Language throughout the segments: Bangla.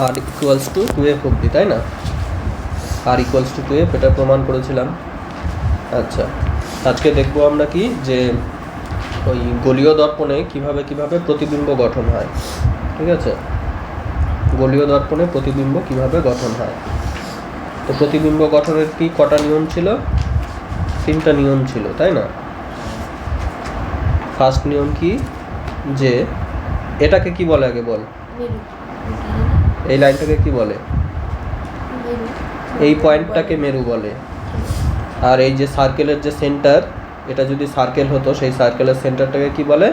আর ইকুয়ালস টু 2f অবধি, তাই না? আর ইকুয়ালস টু 2f এটা প্রমাণ করেছিলাম। আচ্ছা, আজকে দেখবো আমরা কি যে ওই গোলীয় দর্পণে কিভাবে প্রতিবিম্ব গঠন হয়। ঠিক আছে, গোলীয় দর্পণে প্রতিবিম্ব কিভাবে গঠন হয়। তো প্রতিবিম্ব গঠনের কি কটা নিয়ম ছিল? 3টা নিয়ম ছিল, তাই না? ফার্স্ট নিয়ম কি, যে এটাকে কি বলে আগে বল। এই লাইনটাকে কি বলে? এই পয়েন্টটাকে মেরু বলে। আর এই যে সার্কেলের যে সেন্টার, এটা যদি সার্কেল হতো সেই সার্কেলের সেন্টারটাকে কি বলে?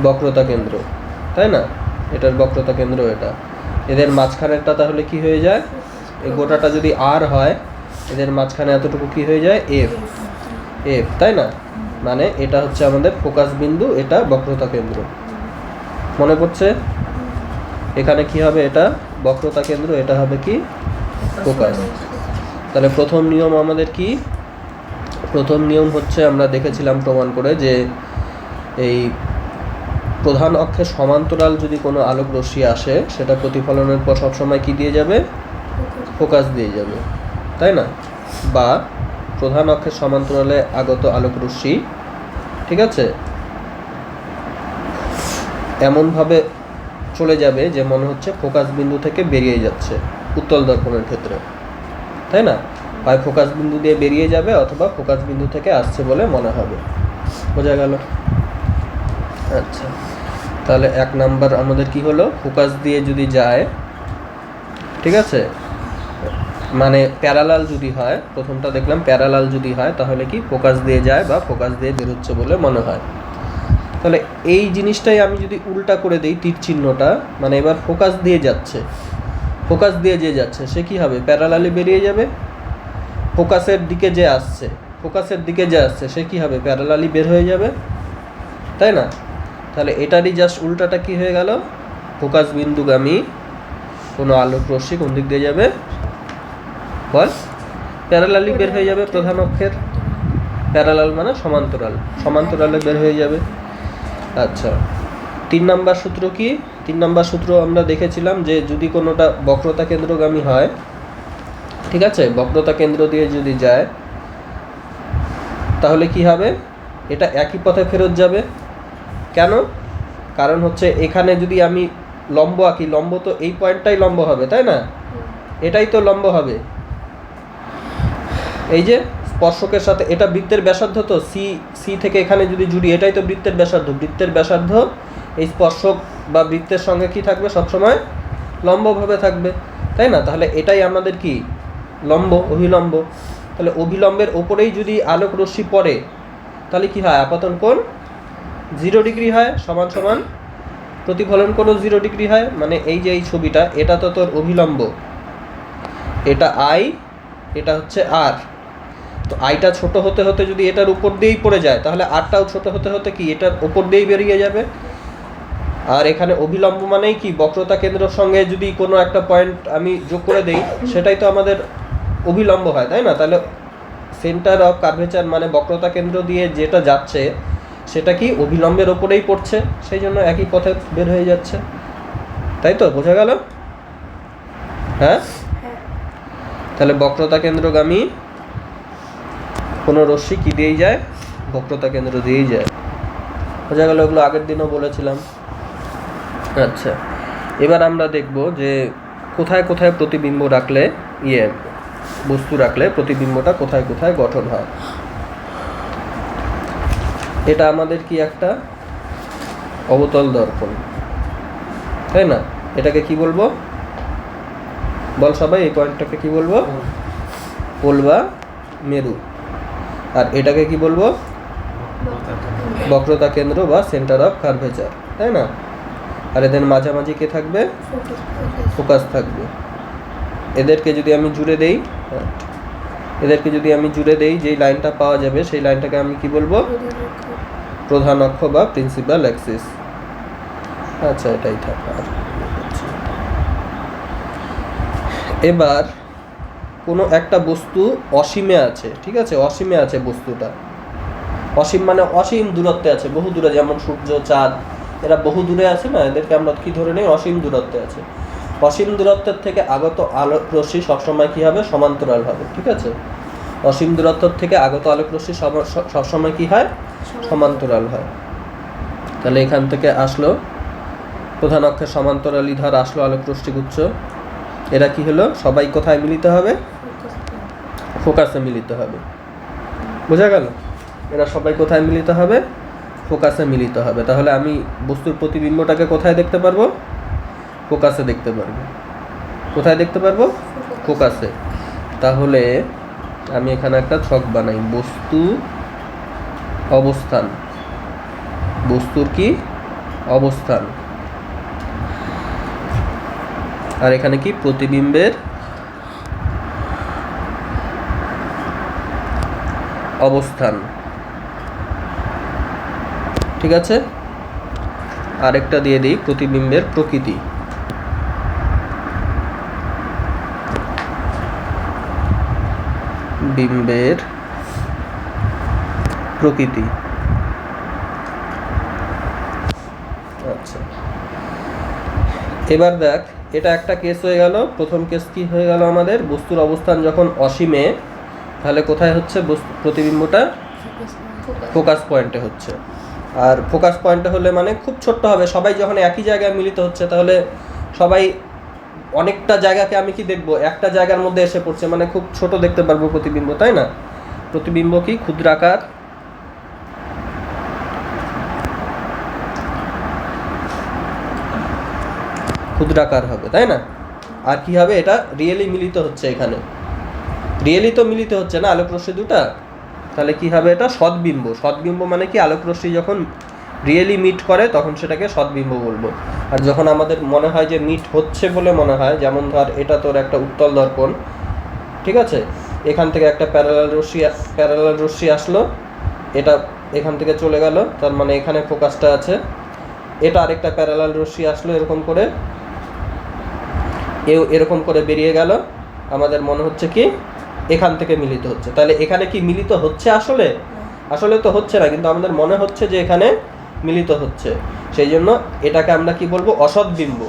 বক্রতা কেন্দ্র, তাই না? এটার বক্রতা কেন্দ্র এটা। এদের মাঝখানেরটা তাহলে কি হয়ে যায়? এই গোটাটা যদি আর হয়, এদের মাঝখানে এতটুকু কি হয়ে যায়? এফ, তাই না? মানে এটা হচ্ছে আমাদের ফোকাস বিন্দু, এটা বক্রতা কেন্দ্র। মনে পড়ছে? এখানে কি হবে? এটা বক্রতা কেন্দ্র, এটা হবে কি? ফোকাস। তাহলে প্রথম নিয়ম আমাদের কি? প্রথম নিয়ম হচ্ছে আমরা দেখেছিলাম প্রমাণ করে যে এই প্রধান অক্ষের সমান্তরাল যদি কোনো আলোক রশ্মি আসে, সেটা প্রতিফলনের পর সবসময় কি দিয়ে যাবে? ফোকাস দিয়ে যাবে, তাই না? বা প্রধান অক্ষের সমান্তরালে আগত আলোক রশ্মি, ঠিক আছে, এমনভাবে চলে যাবে যে মনে হচ্ছে ফোকাস বিন্দু থেকে বেরিয়ে যাচ্ছে, উত্তল দর্পণের ক্ষেত্রে, তাই না? হয় ফোকাস বিন্দু দিয়ে বেরিয়ে যাবে অথবা ফোকাস বিন্দু থেকে আসছে বলে মনে হবে। বোঝা গেল? আচ্ছা, তাহলে 1 নাম্বার আমাদের কি হলো? ফোকাস দিয়ে যদি যায়, ঠিক আছে, মানে প্যারালাল যদি হয়, প্রথমটা দেখলাম প্যারালাল যদি হয় তাহলে কি ফোকাস দিয়ে যায় বা ফোকাস দিয়ে বের হচ্ছে বলে মনে হয়। তাহলে এই জিনিসটাই আমি যদি উল্টা করে দিই, তীর চিহ্নটা, মানে এবার ফোকাস দিয়ে যাচ্ছে, ফোকাস দিয়ে যে যাচ্ছে সে কি হবে? প্যারালালি বেরিয়ে যাবে। ফোকাসের দিকে যে আসছে, সে কি হবে? প্যারালালি বের হয়ে যাবে, তাই না? তাহলে এটারই জাস্ট উল্টাটা কি হয়ে গেল? ফোকাস বিন্দুগামী কোনো আলোক রশ্মি কোন দিক দিয়ে যাবে বল? প্যারালালি বের হয়ে যাবে প্রধান অক্ষের। প্যারালাল মানে সমান্তরালে বের হয়ে যাবে। আচ্ছা, 3 নাম্বার সূত্র কি? 3 নাম্বার সূত্র আমরা দেখেছিলাম যে যদি কোনোটা বক্রতা কেন্দ্রগামী হয়, ঠিক আছে, বক্রতা কেন্দ্র দিয়ে যদি যায় তাহলে কি হবে? এটা একই পথে ফেরত যাবে। কেন? কারণ হচ্ছে এখানে যদি আমি লম্ব আঁকি, লম্ব তো এই পয়েন্টটাই লম্ব হবে, তাই না? এটাই তো লম্ব হবে। এই যে স্পর্শকের সাথে এটা বৃত্তের ব্যাসার্ধ, তো সি থেকে এখানে যদি জুড়ি, এটাই তো বৃত্তের ব্যাসার্ধ। বৃত্তের ব্যাসার্ধ এই স্পর্শক বা বৃত্তের সঙ্গে কি থাকবে? সবসময় লম্বভাবে থাকবে, তাই না? তাহলে এটাই আমাদের কি? লম্ব, অভিলম্ব। তাহলে অভিলম্বের ওপরেই যদি আলোক রশ্মি পড়ে তাহলে কি হয়? আপাতন কোণ 0 ডিগ্রি হয়, সমান সমান প্রতিফলন কোণও 0 ডিগ্রি হয়। মানে এই যে এই ছবিটা, এটা তো তোর অভিলম্ব, এটা আই, এটা হচ্ছে আর। তো আইটা ছোট হতে হতে যদি এটার উপর দিয়েই পড়ে যায় তাহলে আরটাও ছোট হতে হতে কি এটার উপর দিয়েই বেরিয়ে যাবে। আর এখানে অভিলম্ব মানেই কি? বক্রতা কেন্দ্রের সঙ্গে যদি কোনো একটা পয়েন্ট আমি যোগ করে দেই, সেটাই তো আমাদের অভিলম্ব হয়, তাই না? তাহলে সেন্টার অফ কার্ভেচার মানে বক্রতা কেন্দ্র দিয়ে যেটা যাচ্ছে সেটা কি? অভিলম্বের ওপরেই পড়ছে, সেই জন্য একই পথে বের হয়ে যাচ্ছে। তাই তো? বোঝা গেল? হ্যাঁ, তাহলে বক্রতা কেন্দ্রগামী কোনো রশ্মি কি দিয়েই যায়? বক্রতা কেন্দ্র দিয়েই যায়। বোঝা গেল? ওগুলো আগের দিনও বলেছিলাম। আচ্ছা, এবার আমরা দেখব যে কোথায় কোথায় প্রতিবিম্ব রাখলে, বস্তু রাখলে প্রতিবিম্বটা কোথায় কোথায় গঠন হয়। এটা আমাদের কি? একটা অবতল দর্পণ, তাই না? এটাকে কি বলবো বল সবাই? এই পয়েন্টটাকে কি বলবো? পোল বা মেরু। আর এটাকে কি বলবো? বক্রতা কেন্দ্র বা সেন্টার অফ কার্ভেচার, তাই না? আর এদের মাঝামাঝি কে থাকবে? ফোকাস থাকবে। এদেরকে যদি আমি জুড়ে দেই, যেই লাইনটা পাওয়া যাবে সেই লাইনটাকে আমি কি বলবো? প্রধান অক্ষ বা প্রিন্সিপাল অ্যাক্সিস। আচ্ছা, এটাই থাকবে। এবার কোনো একটা বস্তু অসীমে আছে, ঠিক আছে, অসীমে আছে বস্তুটা। অসীম মানে অসীম দূরত্বে আছে, বহু দূরে, যেমন সূর্য, চাঁদ, এরা বহু দূরে আছে না, এদেরকে আমরা কি ধরে নেই? অসীম দূরত্বে আছে। অসীম দূরত্বের থেকে আগত আলোক রশ্মি সবসময় কি হবে? সমান্তরাল হবে। ঠিক আছে, অসীম দূরত্ব থেকে আগত আলোক রশ্মি সবসময় কি হয়? সমান্তরাল হয়। তাহলে এখান থেকে আসলো প্রধান অক্ষের সমান্তরালি ধার আসলো আলোক রশ্মিগুচ্ছ। এরা কি হলো? সবাই কোথায় মিলিত হবে? ফোকাসে মিলিত হবে। বোঝা গেল? এরা সবাই কোথায় মিলিত হবে? ফোকাসে মিলিত হবে। তাহলে আমি বস্তুর প্রতিবিম্বটাকে কোথায় দেখতে পারবো? ফোকাসে দেখতে পারবো। কোথায় দেখতে পারবো? ফোকাসে। তাহলে আমি এখানে একটা ছক বানাই, বস্তু অবস্থান। বস্তুর কি? অবস্থান। আর এখানে কি? প্রতিবিম্বের অবস্থান। ঠিক আছে, আরেকটা দিয়ে দিই, প্রতিবিম্বের প্রকৃতি। বিম্বের প্রকৃতি। আচ্ছা, এবার দেখ, এটা একটা কেস হয়ে গেল। প্রথম কেস কি হয়ে গেল আমাদের? বস্তুর অবস্থান যখন অসীমে, তাহলে কোথায় হচ্ছে প্রতিবিম্বটা? ফোকাস পয়েন্টে হচ্ছে। আর ফোকাস পয়েন্টে হলে মানে খুব ছোট্ট হবে। সবাই যখন একই জায়গায় মিলিত হচ্ছে, তাহলে সবাই অনেকটা জায়গাকে আমি কি দেখবো? একটা জায়গার মধ্যে এসে পড়ছে, মানে খুব ছোট দেখতে পারবো প্রতিবিম্ব, তাই না? প্রতিবিম্ব কি? ক্ষুদ্রাকার। ক্ষুদ্রাকার হবে, তাই না? আর কি হবে? এটা রিয়েলি মিলিত হচ্ছে। এখানে রিয়েলি তো মিলিত হচ্ছে না আলোক রশ্মি দুটা, তাহলে কি হবে? এটা সদ্বিম্ব। সদ্বিম্ব মানে কি? আলোক রশ্মি যখন রিয়েলি মিট করে তখন সেটাকে সদ্বিম্ব বলবো। আর যখন আমাদের মনে হয় যে মিট হচ্ছে বলে মনে হয়, যেমন ধর এটা তোর একটা উত্তল দর্পণ, ঠিক আছে, এখান থেকে একটা প্যারালাল রশ্মি আসলো, এটা এখান থেকে চলে গেল, তার মানে এখানে ফোকাসটা আছে। এটা আরেকটা প্যারালাল রশ্মি আসলো, এরকম করে এরকম করে বেরিয়ে গেল, আমাদের মনে হচ্ছে কি এখান থেকে মিলিত হচ্ছে। তাহলে এখানে কি মিলিত হচ্ছে? আসলে আসলে তো হচ্ছে না, কিন্তু আমাদের মনে হচ্ছে যে এখানে মিলিত হচ্ছে। সেই জন্য এটাকে আমরা কি বলবো? অসদ্বিম্ব।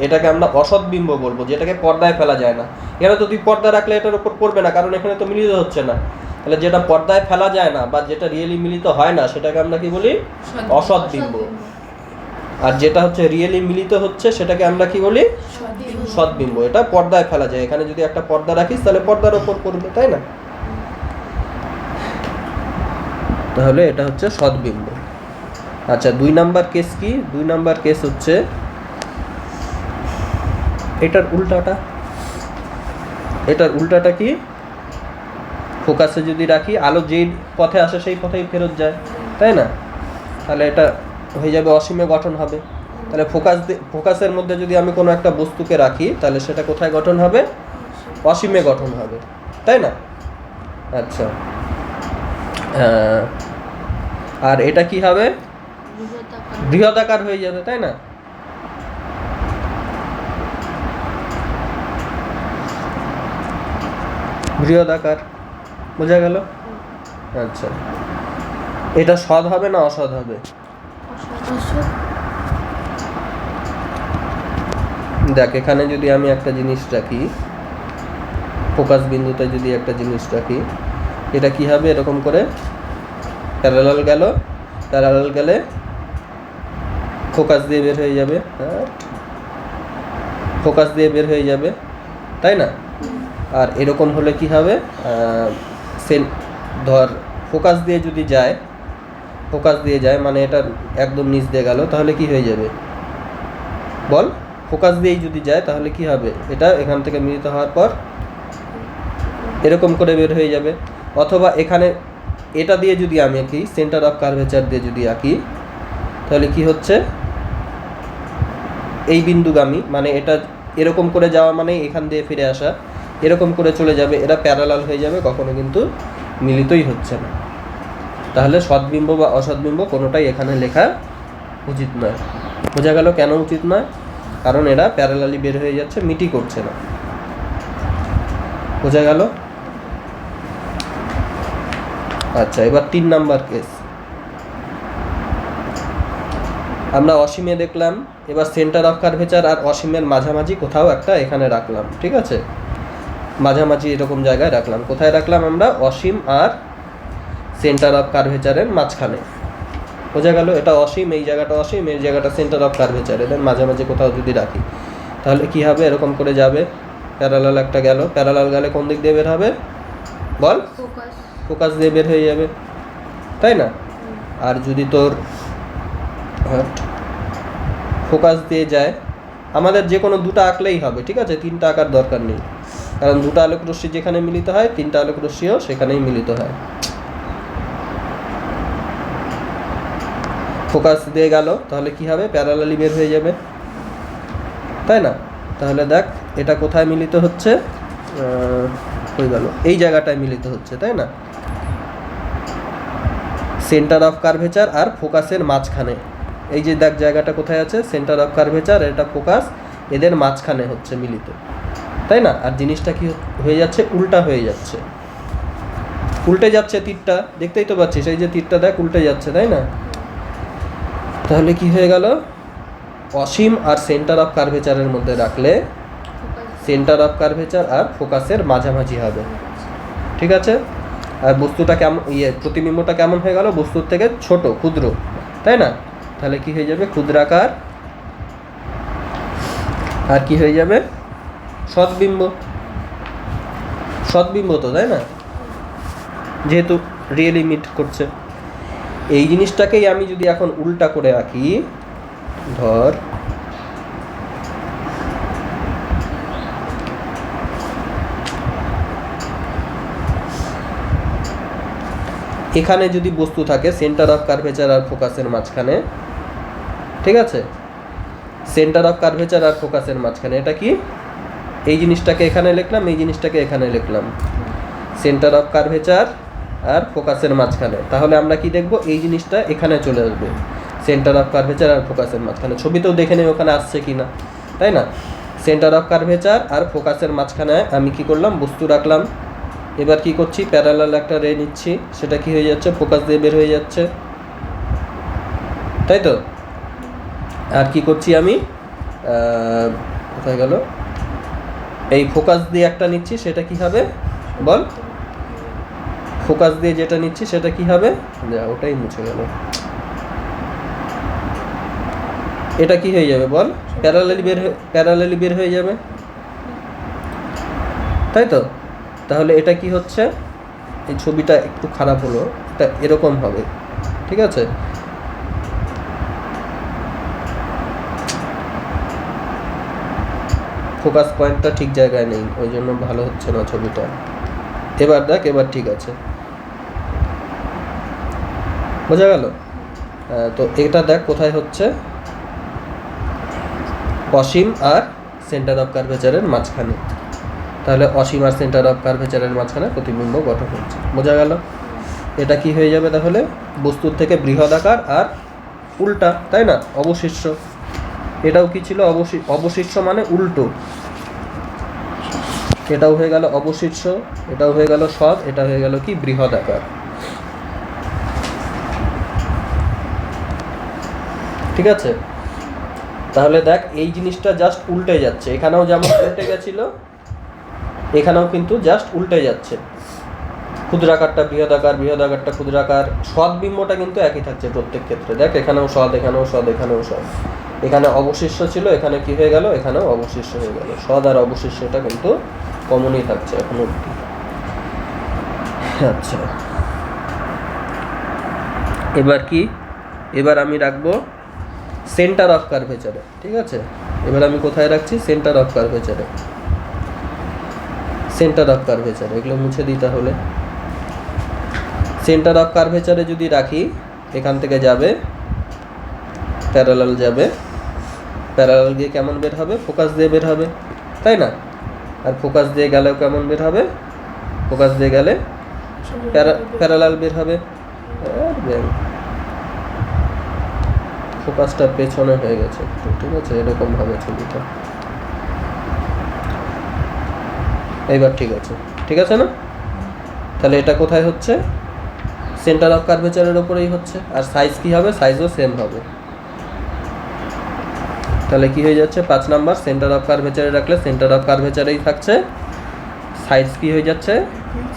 এটাকে আমরা অসদ্বিম্ব বলবো, যেটাকে পর্দায় ফেলা যায় না। এখানে তো তুই পর্দা রাখলে এটার উপর পড়বে না, কারণ এখানে তো মিলিত হচ্ছে না। তাহলে যেটা পর্দায় ফেলা যায় না বা যেটা রিয়েলি মিলিত হয় না, সেটাকে আমরা কি বলি? অসদ্বিম্ব। আর যেটা হচ্ছে রিয়েলি মিলিত হচ্ছে, সেটাকে আমরা কি বলি? সদ্বিম্ব। এটা পর্দায় ফেলা যায়। এখানে যদি একটা পর্দা রাখিস, তাহলে পর্দার উপর পড়বে, তাই না? তাহলে এটা হচ্ছে সদ্বিম্ব। আচ্ছা, 2 নাম্বার কেস কি? 2 নাম্বার কেস হচ্ছে এটার উল্টাটা। এটার উল্টাটা কি? ফোকাসে যদি রাখি, আলো যেই পথে আসে সেই পথেই ফেরত যায়, তাই না? তাহলে এটা হয়ে যাবে অসীমে গঠন হবে। তাহলে ফোকাসের মধ্যে যদি আমি কোনো একটা বস্তুকে রাখি, তাহলে সেটা কোথায় গঠন হবে? অসীমে গঠন হবে, তাই না? আচ্ছা, আর এটা কি হবে? বৃহদাকার হয়ে যাবে, তাই না? বৃহদাকার। বোঝা গেল? আচ্ছা, এটা সৎ হবে না অসৎ হবে? দেখ, এখানে যদি আমি একটা জিনিস রাখি, ফোকাস বিন্দুতে যদি একটা জিনিস রাখি, এটা কি হবে? এরকম করে প্যারালাল গেল, প্যারালাল গেলে ফোকাস দিয়ে বের হয়ে যাবে। ফোকাস দিয়ে বের হয়ে যাবে, তাই না? আর এরকম হলে কি হবে? ধর ফোকাস দিয়ে যদি যায়, ফোকাস দিয়ে যায় মানে এটা একদম নিচ দিয়ে গেল, তাহলে কি হয়ে যাবে বল? ফোকাস দিয়েই যদি যায় তাহলে কি হবে? এটা এখান থেকে মিলিত হওয়ার পর এরকম করে বের হয়ে যাবে। অথবা এখানে এটা দিয়ে যদি আমি আঁকি, সেন্টার অফ কার্ভেচার দিয়ে যদি আঁকি, তাহলে কি হচ্ছে? এই বিন্দুগামী, মানে এটা এরকম করে যাওয়া মানে এখান দিয়ে ফিরে আসা, এরকম করে চলে যাবে, এরা প্যারালাল হয়ে যাবে, কখনো কিন্তু মিলিতই হচ্ছে না। তাহলে সদ্বিম্ব বা অসদ্বিম্ব কোনোটাই এখানে লেখা উচিত নয়। বোঝা গেল কেন উচিত নয়? কারণ এরা প্যারালালি বের হয়ে যাচ্ছে, মিটি করছে না। বোঝা গেল? আচ্ছা, এবার 3 নাম্বার কেস। আমরা অসীমে দেখলাম, এবার সেন্টার অফ কার্ভেচার আর অসীমের মাঝামাঝি কোথাও একটা এখানে রাখলাম, ঠিক আছে, মাঝামাঝি এরকম জায়গায় রাখলাম। কোথায় রাখলাম আমরা? অসীম আর সেন্টার অফ কার্ভেচারের মাঝখানে। বোঝা গেল? এটা অসীম, এই জায়গাটা অসীম, এই জায়গাটা সেন্টার অফ কার্ভেচার, এদের মাঝামাঝি কোথাও যদি রাখি তাহলে কি হবে? এরকম করে যাবে, প্যারালাল একটা গেল, প্যারালাল গেলে কোন দিক দিয়ে বের হবে বল? ফোকাস দিয়ে বের হয়ে যাবে, তাই না? আর যদি তোর ফোকাস দিয়ে যায়, আমাদের যে কোনো দুটো আঁকলেই হবে, ঠিক আছে, তিনটা আঁকার দরকার নেই, কারণ দুটো আলোক রশ্মি যেখানে মিলিত হয় তিনটা আলোক রশ্মিও সেখানেই মিলিত হয়। ফোকাস দিয়ে গেল তাহলে কি হবে? প্যারালালি বের হয়ে যাবে, তাই না? তাহলে দেখ এটা কোথায় মিলিত হচ্ছে, হয়ে গেল এই জায়গাটায় মিলিত হচ্ছে, তাই না? সেন্টার অফ কার্ভেচার আর ফোকাসের মাঝখানে, এই যে দেখ জায়গাটা কোথায় আছে, সেন্টার অফ কার্ভেচার, এটা ফোকাস, এদের মাঝখানে হচ্ছে মিলিত, তাই না? আর জিনিসটা কি হয়ে যাচ্ছে? উল্টা হয়ে যাচ্ছে, উল্টে যাচ্ছে তীরটা, দেখতেই তো পাচ্ছিস, এই যে তীরটা দেখ উল্টে যাচ্ছে, তাই না? তাহলে কি হয়ে গেল? অসীম আর সেন্টার অফ কার্ভেচারের মধ্যে রাখলে সেন্টার অফ কার্ভেচার আর ফোকাসের মাঝামাঝি হবে, ঠিক আছে? আর বস্তুটা কেমন, প্রতিবিম্বটা কেমন হয়ে গেল? বস্তুর থেকে ছোট, ক্ষুদ্র, তাই না? তাহলে কি হয়ে যাবে? ক্ষুদ্রাকার, আর কি হয়ে যাবে? সৎবিম্ব, সৎবিম্ব তো, তাই না? যেহেতু রিয়েলি মিট করছে। এই জিনিসটাকেই আমি যদি এখন উল্টা করে আঁকি, ধর এখানে যদি বস্তু থাকে সেন্টার অফ কার্ভেচার আর ফোকাসের মাঝখানে, ঠিক আছে, সেন্টার অফ কার্ভেচার আর ফোকাসের মাঝখানে, এটা কি? এই জিনিসটাকে এখানে লিখলাম, এই জিনিসটাকে এখানে লিখলাম, সেন্টার অফ কার্ভেচার আর ফোকাসের মাঝখানে। তাহলে আমরা কি দেখব? এই জিনিসটা এখানে চলে আসবে, সেন্টার অফ কার্ভেচার আর ফোকাসের মাঝখানে। ছবিতেও দেখে নেই ওখানে আসছে কি না, তাই না? সেন্টার অফ কার্ভেচার আর ফোকাসের মাঝখানে আমি কি করলাম? বস্তু রাখলাম। এবার কি করছি? প্যারালাল একটা রে নিচ্ছি, সেটা কি হয়ে যাচ্ছে? ফোকাস দিয়ে বের হয়ে যাচ্ছে, তাই তো? আর কি করছি আমি? কোথায় গেল? এই ফোকাস দিয়ে একটা নিচ্ছি, সেটা কি হবে বল? ফোকাস দিয়ে যেটা নিচ্ছি সেটা কি হবে? ওটাই মুছে গেল। এটা কি হয়ে যাবে বল? প্যারালালি বের হয়ে যাবে, তাই তো? তাহলে এটা কি হচ্ছে? এই ছবিটা একটু খারাপ হলো, এটা এরকম হবে, ঠিক আছে? ফোকাস পয়েন্টটা ঠিক জায়গায় নেই, ওই জন্য ভালো হচ্ছে না ছবিটা। এবার দেখ, এবার ঠিক আছে, বোঝা গেল? তো এটা দেখ কোথায় হচ্ছে? অসীম আর সেন্টার অফ কার্ভেচারের মাঝখানে। তাহলে অসীম আর সেন্টার অফ কার্ভেচারের মাঝখানে প্রতিবিম্ব গঠন হচ্ছে, বোঝা গেল? এটা কি হয়ে যাবে তাহলে? বস্তুর থেকে বৃহদাকার আর উল্টা, তাই না? অবশিষ্ট, এটাও কি ছিল? অবশিষ্ট মানে উল্টো, এটাও হয়ে গেল অবশিষ্ট, এটাও হয়ে গেল সৎ, এটা হয়ে গেল কি? বৃহদাকার, ঠিক আছে? তাহলে দেখ এই জিনিসটা জাস্ট উল্টে যাচ্ছে, এখানেও যেমন উল্টে গেছিল এখানেও কিন্তু জাস্ট উল্টে যাচ্ছে। ক্ষুদ্রাকারটা বৃহদাকার, বৃহদাকারটা ক্ষুদ্রাকার, সৎ বিম্বটা কিন্তু একই থাকছে প্রত্যেক ক্ষেত্রে। দেখ এখানেও সৎ, এখানেও সৎ, এখানেও সৎ। এখানে অবশিষ্ট ছিল, এখানে কি হয়ে গেল? এখানেও অবশিষ্ট হয়ে গেল। সৎ আর অবশিষ্টটা কিন্তু কমনই থাকছে এখন অবধি। আচ্ছা, এবার কি? এবার আমি রাখবো সেন্টার অফ কার্ভেচারে, ঠিক আছে? এবার আমি কোথায় রাখছি? সেন্টার অফ কার্ভেচারে, সেন্টার অফ কার্ভেচারে। এগুলো মুছে দিই তাহলে। সেন্টার অফ কার্ভেচারে যদি রাখি, এখান থেকে যাবে প্যারালাল, যাবে প্যারালাল গিয়ে কেমন বের হবে? ফোকাস দিয়ে বের হবে, তাই না? আর ফোকাস দিয়ে গেলেও কেমন বের হবে? ফোকাস দিয়ে গেলে প্যারালাল বের হবে। ফোকাসটা পেছনে হয়ে গেছে একটু, ঠিক আছে? এরকম ভাবে ছবিটা, এইবার ঠিক আছে, ঠিক আছে না? তাহলে এটা কোথায় হচ্ছে? সেন্টার অফ কার্ভেচারের ওপরেই হচ্ছে। আর সাইজ কি হবে? সাইজও সেম হবে, তাহলে কি হয়ে যাচ্ছে 5 নাম্বার সেন্টার অফ কার্ভেচারে রাখলে সেন্টার অফ কার্ভেচারেই থাকছে, সাইজ কি হয়ে যাচ্ছে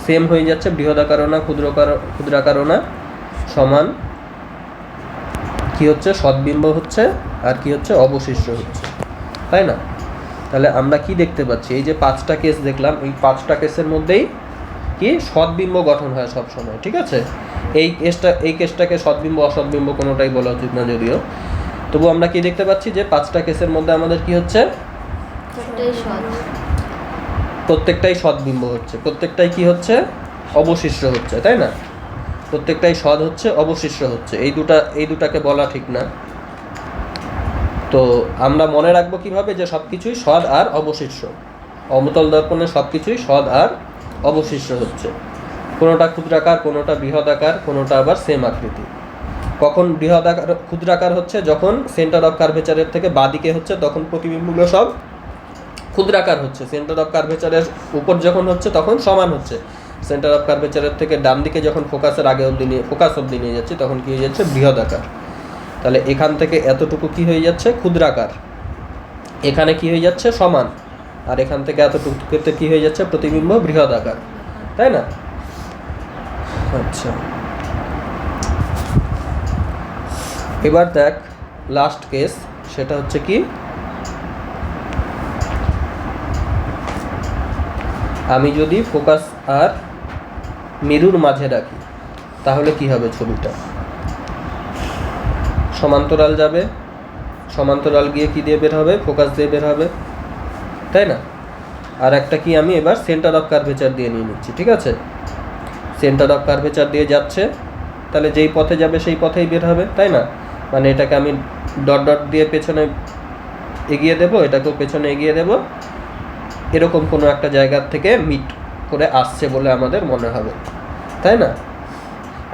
সেম হয়ে যাচ্ছে, বৃহদাকারও না ক্ষুদ্রাকারও না, সমান কি হচ্ছে সদ্বিম্ব হচ্ছে আর কি হচ্ছে অবশিষ্ট হচ্ছে, তাই না? তাহলে আমরা কি দেখতে পাচ্ছি, এই যে 5টা কেস দেখলাম, এই 5টা কেসের মধ্যেই কি সদ্বিম্ব গঠন হয় সব সময়, ঠিক আছে? এই কেসটাকে সদ্বিম্ব অসদ্বিম্ব কোনোটাই বলা উচিত না যদিও, তবু আমরা কি দেখতে পাচ্ছি যে 5টা কেসের মধ্যে আমাদের কি হচ্ছে প্রত্যেকটাই সদ্বিম্ব হচ্ছে, প্রত্যেকটাই কি হচ্ছে অবশিষ্ট হচ্ছে, তাই না? প্রত্যেকটাই সদ হচ্ছে অবশিষ্ট হচ্ছে, এই দুটাকে বলা ঠিক না। তো আমরা মনে রাখবো কিভাবে যে সব কিছুই সদ আর অবশিষ্ট, অবতল দর্পণে সব কিছুই সদ আর অবশিষ্ট হচ্ছে, কোনোটা ক্ষুদ্রাকার, কোনোটা বৃহদাকার, কোনোটা আবার সেম আকৃতি। কখন বৃহদাকার ক্ষুদ্রাকার হচ্ছে যখন সেন্টার অফ কার্ভেচারের থেকে বাঁদিকে হচ্ছে তখন প্রতিবিম্বগুলো সব ক্ষুদ্রাকার হচ্ছে, সেন্টার অফ কার্ভেচারের উপর যখন হচ্ছে তখন সমান হচ্ছে, সেন্টার অফ কার্ভেচারের থেকে ডান দিকে যখন ফোকাস অবধি নিয়ে যাচ্ছে তখন কি হয়ে যাচ্ছে বৃহদাকার। তাহলে এখান থেকে এতটুকু কি হয়ে যাচ্ছে ক্ষুদ্রাকার, এখানে কি হয়ে যাচ্ছে সমান, আর এখান থেকে এতটুকু ক্ষেত্রে কি হয়ে যাচ্ছে প্রতিবিম্ব বৃহদাকার, তাই না? আচ্ছা, এবার দেখ লাস্ট কেস, সেটা হচ্ছে কি আমি যদি ফোকাস আর মেরুর মাঝে রাখি তাহলে কি হবে, ছবিটা সমান্তরাল যাবে, সমান্তরাল গিয়ে কি দিয়ে বের হবে ফোকাস দিয়ে বের হবে, তাই না? আর একটা কি আমি এবার সেন্টার অফ কার্ভেচার দিয়ে নিয়ে নিচ্ছি, ঠিক আছে? সেন্টার অফ কার্ভেচার দিয়ে যাচ্ছে, তাহলে যেই পথে যাবে সেই পথেই বের হবে, তাই না? মানে এটাকে আমি ডট ডট দিয়ে পেছনে এগিয়ে দেব, এটাকেও পেছনে এগিয়ে দেব, এরকম কোনো একটা জায়গার থেকে মিট করে আসছে বলে আমাদের মনে হবে, তাই না?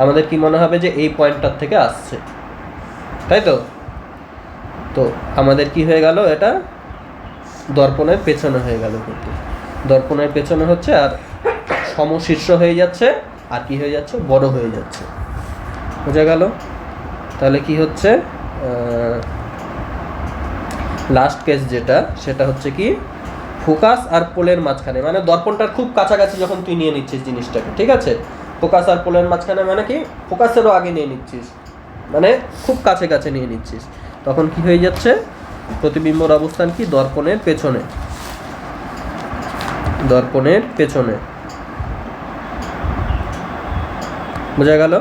আমাদের কি মনে হবে যে এই পয়েন্টটার থেকে আসছে, তাই তো? তো আমাদের কি হয়ে গেল, এটা দর্পণের পেছনে হয়ে গেল, কিন্তু দর্পণের পেছনে হচ্ছে আর সমশীর্ষ হয়ে যাচ্ছে আর কি হয়ে যাচ্ছে বড় হয়ে যাচ্ছে, বোঝা গেল? তাহলে কি হচ্ছে লাস্ট কেস যেটা, সেটা হচ্ছে কি ফোকাস আর পোলের মাঝখানে, মানে দর্পণটার খুব কাছাকাছি যখন তুই নিয়ে নিচ্ছিস জিনিসটাকে, ঠিক আছে? ফোকাস আর পোলের মাঝখানে মানে কি ফোকাসেরও আগে নিয়ে নিচ্ছিস, মানে খুব কাছে কাছে নিয়ে নিচ্ছিস, তখন কি হয়ে যাচ্ছে প্রতিবিম্বর অবস্থান কি দর্পণের পেছনে, দর্পণের পেছনে, বোঝা গেল?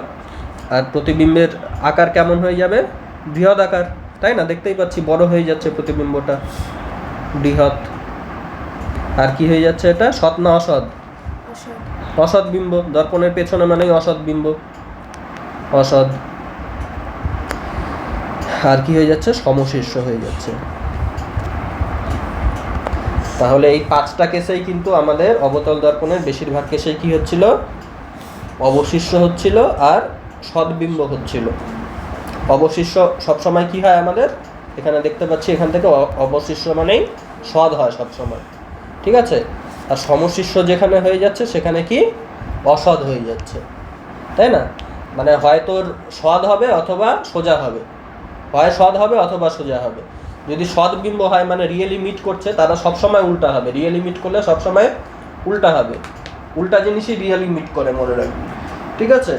আর প্রতিবিম্বের আকার কেমন হয়ে যাবে বৃহৎ আকার, তাই না? দেখতেই পাচ্ছি বড় হয়ে যাচ্ছে প্রতিবিম্বটা, বৃহৎ। আর কি হয়ে যাচ্ছে এটা সৎ না অসৎ? অসৎ বিম্ব, দর্পণের পেছনে মানেই অসৎ বিম্ব, অসৎ। আর কি হয়ে যাচ্ছে সমশীর্ষ হয়ে যাচ্ছে। তাহলে এই 5টা কেসেই কিন্তু আমাদের অবতল দর্পণের বেশিরভাগ কেসেই কি হচ্ছিল অবশিষ্ট হচ্ছিল আর সদ্বিম্ব হচ্ছিল। অবশিষ্ট সবসময় কি হয় আমাদের এখানে দেখতে পাচ্ছি, এখান থেকে অবশিষ্ট মানেই সদ হয় সবসময়, ঠিক আছে? আর সমশিষ্য যেখানে হয়ে যাচ্ছে সেখানে কি অসদ হয়ে যাচ্ছে, তাই না? মানে হয় তোর সদ হবে অথবা সোজা হবে, হয় সদ হবে অথবা সোজা হবে। যদি সদ বিম্ব হয় মানে রিয়েলি মিট করছে, তারা সবসময় উল্টা হবে, রিয়েলি মিট করলে সবসময় উল্টা হবে, উল্টা জিনিসই রিয়েলি মিট করে, মনে রাখবি, ঠিক আছে?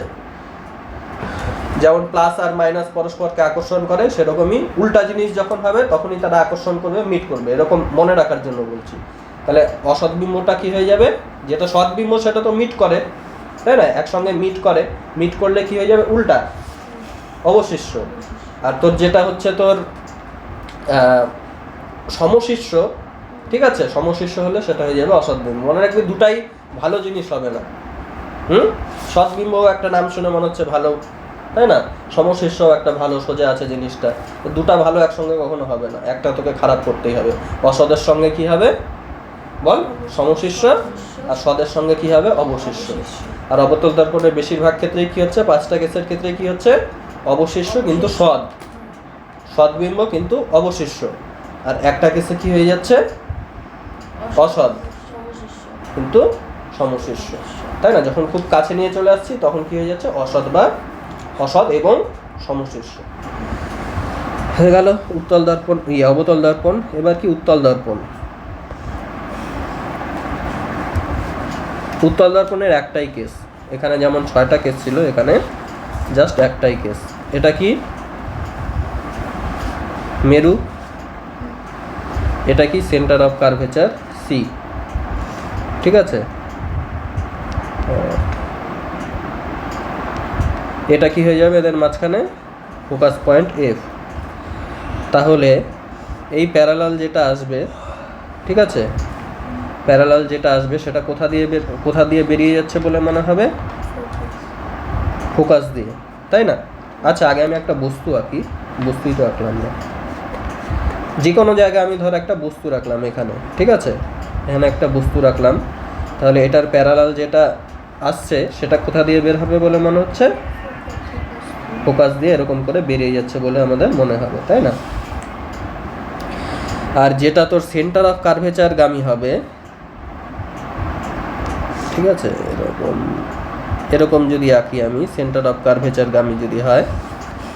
যেমন প্লাস আর মাইনাস পরস্পরকে আকর্ষণ করে, সেরকমই উল্টা জিনিস যখন হবে তখনই তারা আকর্ষণ করবে, মিট করবে, এরকম মনে রাখার জন্য বলছি। তাহলে অসৎবিম্বটা কি হয়ে যাবে, যেটা সৎবিম্ব সেটা তো মিট করে, তাই না? একসঙ্গে মিট করে, মিট করলে কি হয়ে যাবে উল্টা অবশিষ্ট। আর তোর যেটা হচ্ছে তোর সমশীর্ষ, ঠিক আছে, সমশীর্ষ হলে সেটা হয়ে যাবে অসৎবিম্ব। মনে রাখবি দুটাই ভালো জিনিস হবে না। সৎবিম্ব একটা নাম শুনে মনে হচ্ছে ভালো, তাই না? সমশীর্ষ একটা ভালো, সোজা আছে জিনিসটা, দুটা ভালো একসঙ্গে কখনো হবে না, একটা তোকে খারাপ করতেই হবে। অসদের সঙ্গে কি হবে বল, সমশীর্ষ, আর সদের সঙ্গে কি হবে অবশিষ্ট। আর অবতল দর্পণের বেশিরভাগ ক্ষেত্রেই কি হচ্ছে, 5টা কেসের ক্ষেত্রে কি হচ্ছে অবশিষ্ট কিন্তু সদ, সদ্বিম্ব কিন্তু অবশিষ্ট। আর একটা কেসে কি হয়ে যাচ্ছে অসদ কিন্তু সমশীর্ষ, তাই না? যখন খুব কাছে নিয়ে চলে আসছি তখন কি হয়ে যাচ্ছে অসদ বা অসদ এবং সমশীর্ষ। হয়ে গেল উত্তল দর্পণ, অবতল দর্পণ। এবার কি উত্তল দর্পণ। উত্তল দর্পণের একটাই কেস, এখানে যেমন 6টা কেস ছিল, এখানে জাস্ট একটাই কেস। এটা কি মেরু, এটা কি সেন্টার অফ কার্ভেচার সি, ঠিক আছে। এটা কি হয়ে যাবে এদের মাঝখানে, ফোকাস পয়েন্ট এফ। তাহলে এই প্যারালাল যেটা আসবে, ঠিক আছে, প্যারালাল যেটা আসবে সেটা কোথা দিয়ে বেরিয়ে যাচ্ছে বলে মনে হবে, ফোকাস দিয়ে, তাই না। আচ্ছা, আগে আমি একটা বস্তু আঁকি, বস্তুই তো আঁকলাম না, যে কোনো জায়গায় আমি ধর একটা বস্তু রাখলাম এখানে, ঠিক আছে, এখানে একটা বস্তু রাখলাম। তাহলে এটার প্যারালাল যেটা আসছে সেটা কোথা দিয়ে বের হবে বলে মনে হচ্ছে, ফোকাস দিয়ে এরকম করে বেরিয়ে যাচ্ছে বলে আমাদের মনে হবে, তাই না। আর যেটা তোর সেন্টার অফ কার্ভেচার গামী হবে, ঠিক আছে, এরকম যদি আঁকি আমি, সেন্টার অফ কার্ভেচার গামী যদি হয়,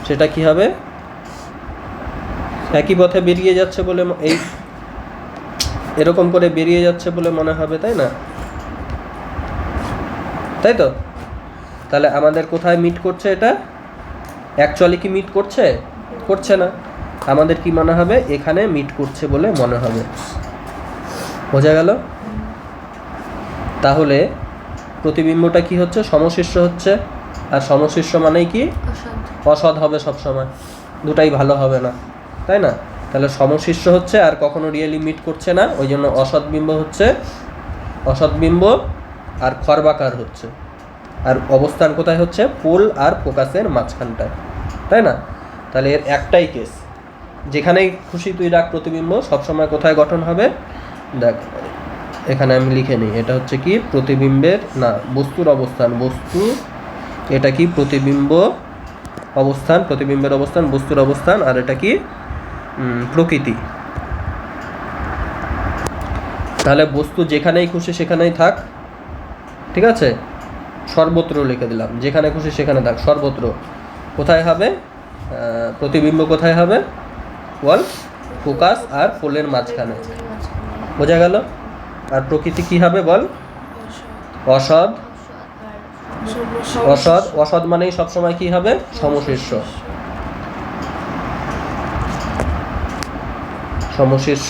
সেটা কি হবে, একই পথে বেরিয়ে যাচ্ছে বলে, এই এরকম করে বেরিয়ে যাচ্ছে বলে মনে হবে, তাই না, তাই তো। তাহলে আমাদের কোথায় মিট করছে, এটা অ্যাকচুয়ালি কি মিট করছে, করছে না, আমাদের কি মনে হবে, এখানে মিট করছে বলে মনে হবে। বোঝা গেল। তাহলে প্রতিবিম্বটা কি হচ্ছে, সমশীর্ষ হচ্ছে। আর সমশীর্ষ মানেই কি, অসৎ হবে সব সময়, দুটাই ভালো হবে না, তাই না। তাহলে সমশীর্ষ হচ্ছে আর কখনো রিয়েলি মিট করছে না, ওই জন্য অসৎ বিম্ব হচ্ছে, অসৎ বিম্ব আর খর্বাকার হচ্ছে। আর অবস্থান কোথায় হচ্ছে, পোল আর ফোকাসের মাঝখানটায়, তাই না। তাহলে এর একটাই কেস, যেখানেই খুশি তুই রাখ প্রতিবিম্ব, সবসময় কোথায় গঠন হবে, দেখ এখানে আমি লিখে নিই, এটা হচ্ছে কি প্রতিবিম্বের না, বস্তুর অবস্থান, বস্তু, এটা কি প্রতিবিম্ব অবস্থান, প্রতিবিম্বের অবস্থান, বস্তুর অবস্থান, আর এটা কি প্রকৃতি। তাহলে বস্তু যেখানেই খুশি সেখানেই থাক, ঠিক আছে, সর্বত্র লিখে দিলাম, যেখানে খুশি সেখানে থাক, সর্বত্র। কোথায় হবে প্রতিবিম্ব, কোথায় হবে বল, ফোকাস আর পোলের মাঝখানে। বোঝা গেল। আর প্রকৃতি কি হবে বল, অসৎ, অসৎ, অসৎ মানেই সবসময় কি হবে, সমশীর্ষ, সমশীর্ষ।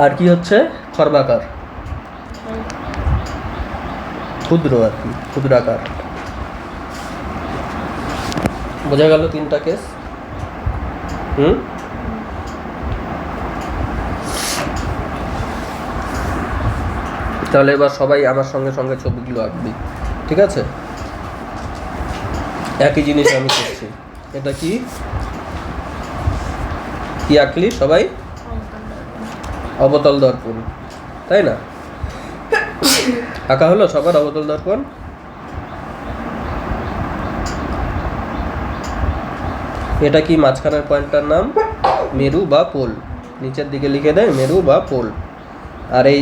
আর কি হচ্ছে, খর্বাকার, ক্ষুদ্র আর কি, ক্ষুদ্রাকার। বোঝা গেল তিনটা কেস। তাহলে এবার সবাই আমার সঙ্গে সঙ্গে ছবিগুলো আঁকবি, ঠিক আছে। একই জিনিস আমি করছি, এটা কি কি আঁকলি সবাই, অবতল দর্পণ, তাই না। আঁকা হলো সবার অবতল দর্পণ। এটা কি মাঝখানের পয়েন্টটার নাম, মেরু বা পোল, নিচের দিকে লিখে দেয় মেরু বা পোল। আর এই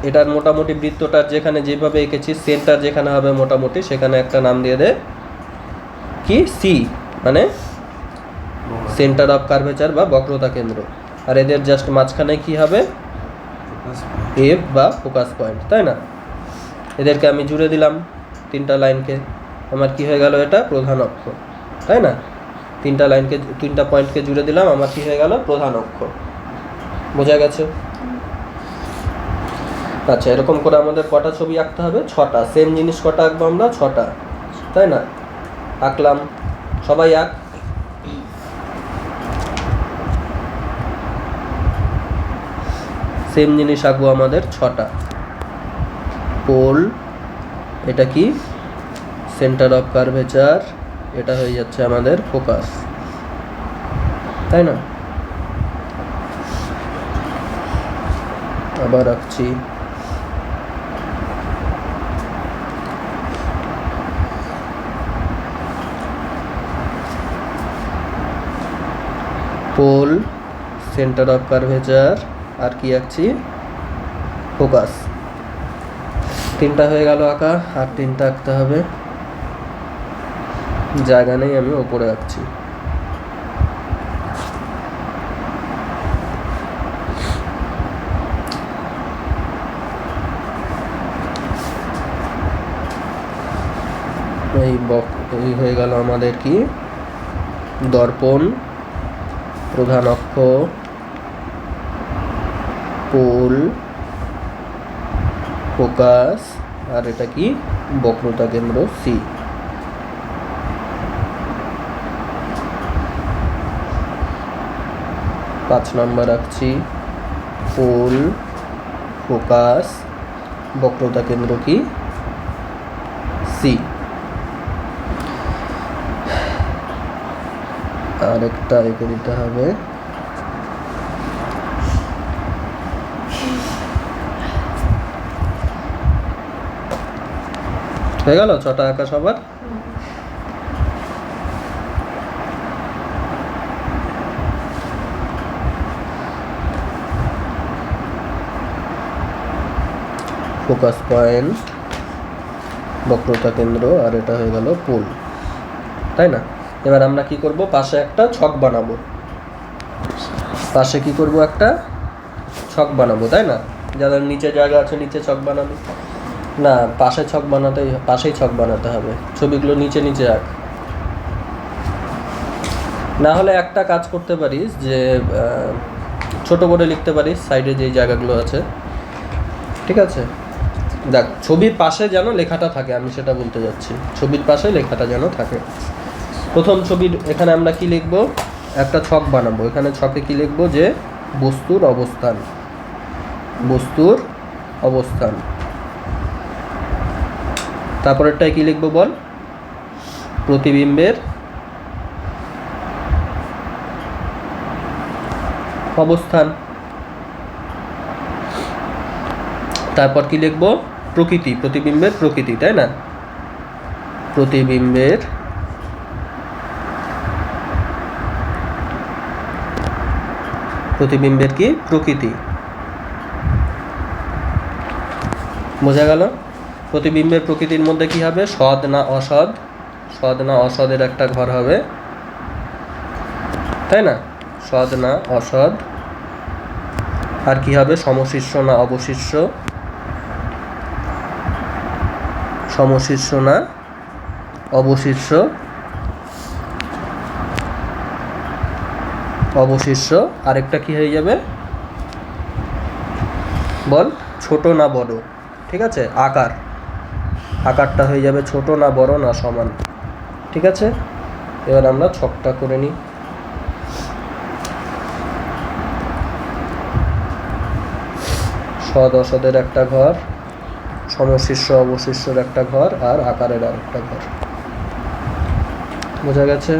এটার মোটামুটি বৃত্তটার যেখানে যেভাবে এঁকেছি, সেন্টার যেখানে হবে মোটামুটি, সেখানে একটা নাম দিয়ে দে কি, সি, মানে সেন্টার অফ কার্ভেচার বা বক্রতা কেন্দ্র। আর এদের জাস্ট মাঝখানে কি হবে, এফ বা ফোকাস পয়েন্ট, তাই না। এদেরকে আমি জুড়ে দিলাম তিনটা লাইনকে, আমার কি হয়ে গেল, এটা প্রধান অক্ষ, তাই না। তিনটা লাইনকে, তিনটা পয়েন্টকে জুড়ে দিলাম, আমার কি হয়ে গেল, প্রধান অক্ষ। বোঝা গেছে। আচ্ছা, এরকম করে আমাদের কটা ছবি আঁকতে হবে, 6টা। সেম জিনিস কটা আঁকবো আমরা, 6টা, তাই না। আঁকলাম, সবাই আঁক। সেম জিনিস আঁকবো আমাদের 6টা। পোল, এটা কি সেন্টার অফ কার্ভেচার, এটা হয়ে যাচ্ছে আমাদের ফোকাস, তাই না। আবার আঁকছি, পোল, সেন্টার অফ কার্ভেচার, আর কি আঁকছি, ফোকাস। তিনটা হয়ে গেল আঁকা, আর তিনটা আঁকতে হবে, জায়গা নেই, আমি ওপরে আঁকছি। এই হয়ে গেল আমাদের কি দর্পণ, প্রধান অক্ষ, পোল, ফোকাস, আর এটা কি বক্রতা কেন্দ্র সি। পাঁচ নম্বর রাখছি পোল, ফোকাস, বক্রতা কেন্দ্র কি সি। আরেকটা এঁকে দিতে হবে, হয়ে গেল ছটা আঁকা সবার। ফোকাস পয়েন্ট, বক্রতা কেন্দ্র, আর এটা হয়ে গেল পোল, তাই না? এবার আমরা কি করব, পাশে একটা ছক বানাবো। পাশে কি করব, একটা ছক বানাবো, তাই না? যাদের নিচে জায়গা আছে নিচে ছক বানাবে না, পাশে ছক পাশেই ছক বানাতে হবে। ছবিগুলো নিচে নিচে আঁক। না হলে একটা কাজ করতে পারিস যে ছোট করে লিখতে পারিস সাইডে যেই জায়গাগুলো আছে, ঠিক আছে? দেখ, ছবির পাশে যেন লেখাটা থাকে, আমি সেটা বলতে যাচ্ছি। ছবির পাশে লেখাটা যেন থাকে। প্রথম ছবির এখানে আমরা কি লিখব, একটা ছক বানাবো। এখানে ছকে কি লিখব, যে বস্তুর অবস্থান, বস্তুর অবস্থান। তারপরেরটায় কি লিখব বল, প্রতিবিম্বের অবস্থান। তারপর কি লিখব, প্রকৃতি, প্রতিবিম্বের প্রকৃতি, তাই না? প্রতিবিম্বের কি প্রকৃতি। বোঝা গেল? প্রতিবিম্বের প্রকৃতির মধ্যে কি হবে, সৎ না অসৎ, সৎ না অসৎের একটা ঘর হবে, তাই না? সৎ না অসৎ। আর কি হবে, সমশীর্ষ না অবশিষ্য, সমশীর্ষ না অবশিষ্য, অবশিষ্য। আরেকটা কি হয়ে যাবে বল, ছোট না বড়, ঠিক আছে? আকারটা হয়ে যাবে ছোট না বড় না সমান, ঠিক আছে? এবার আমরা ছকটা করে নিই। সৎ অসদের একটা ঘর, সমশীর্ষ অবশিষ্যর একটা ঘর, আর আকারের আর একটা ঘর। বোঝা গেছে?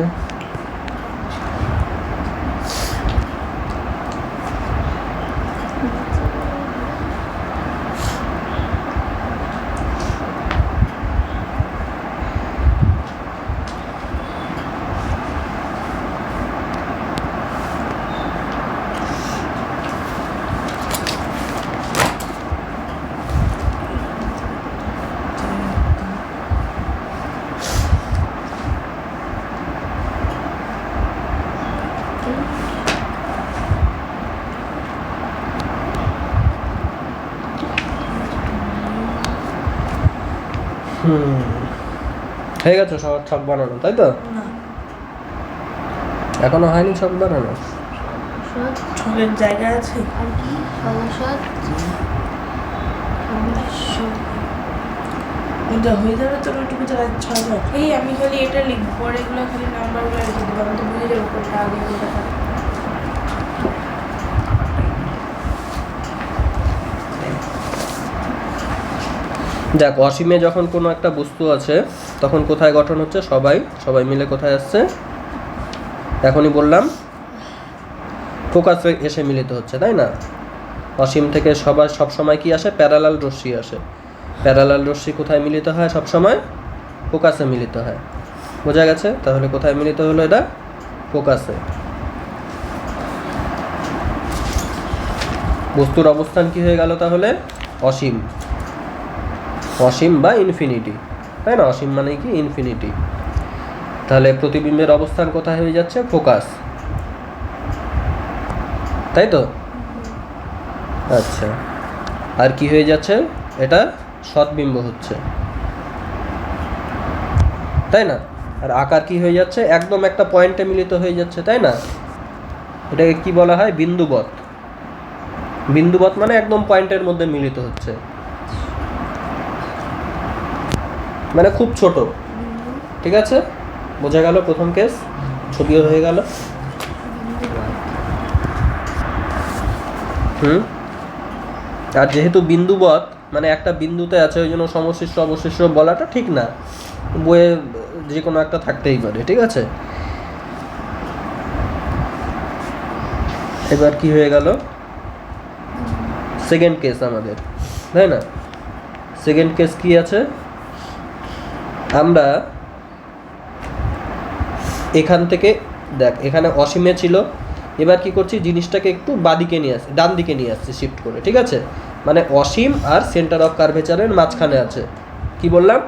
হয়ে গেছে সবার ছক বানানো, তাই তো? এখনো হয়নি ছক বানানো? ছকের জায়গা আছে, আর কি সমস্যা, ওটা হয়ে যাবে তো ওইটুকু জায়গায় 6 এই আমি খালি এটা লিখবো, পরে এগুলো খালি নাম্বারগুলো লিখে দেবো, আমি তো বুঝে যাবো কোনটা আগে কোনটা পরে। দেখ, অসীমে যখন কোনো একটা বস্তু আছে তখন কোথায় গঠন হচ্ছে, সবাই মিলে কোথায় আসছে, এখনই বললাম ফোকাসে এসে মিলিত হচ্ছে, তাই না? অসীম থেকে সব সময় কি আসে, প্যারালাল রশ্মি আসে। প্যারালাল রশ্মি কোথায় মিলিত হয়, সব সময় ফোকাসে মিলিত হয়। বোঝা গেছে? তাহলে কোথায় মিলিত হলো, এটা ফোকাসে। বস্তুর অবস্থান কি হয়ে গেল তাহলে, অসীম, অসীম বা ইনফিনিটি, তাই না? অসীম মানে কি ইনফিনিটি। তাহলে প্রতিবিম্বের অবস্থান কোথায় হয়ে যাচ্ছে, ফোকাস, তাই তো? আচ্ছা, আর কি হয়ে যাচ্ছে, এটা সৎবিম্ব হচ্ছে। তাই না? আর আকার কি হয়ে যাচ্ছে, একদম একটা পয়েন্টে মিলিত হয়ে যাচ্ছে, তাই না? এটাকে কি বলা হয়, বিন্দুবৎ। বিন্দুবৎ মানে একদম পয়েন্টের মধ্যে মিলিত হচ্ছে, মানে খুব ছোট। ঠিক আছে, বোঝা গেল প্রথম কেস, ছবিও হয়ে গেল। আর যেহেতু বিন্দুবৎ মানে একটা বিন্দুতে আছে, ওই জন্য সমশিষ্ট অবশিষ্ট বলাটা ঠিক না, বইয়ে যে কোনো একটা থাকতেই পারে। ঠিক আছে, এবার কি হয়ে গেল, সেকেন্ড কেস আমাদের, তাই না? সেকেন্ড কেস কি আছে, আমরা এখান থেকে দেখ, এখানে অসীমে ছিল, এবার কি করছি, জিনিসটাকে একটু বাদিকে নিয়ে আসছি, ডান দিকে নিয়ে আসছি শিফট করে। ঠিক আছে, মানে অসীম আর সেন্টার অফ কার্ভেচারের মাঝখানে আছে। কি বললাম,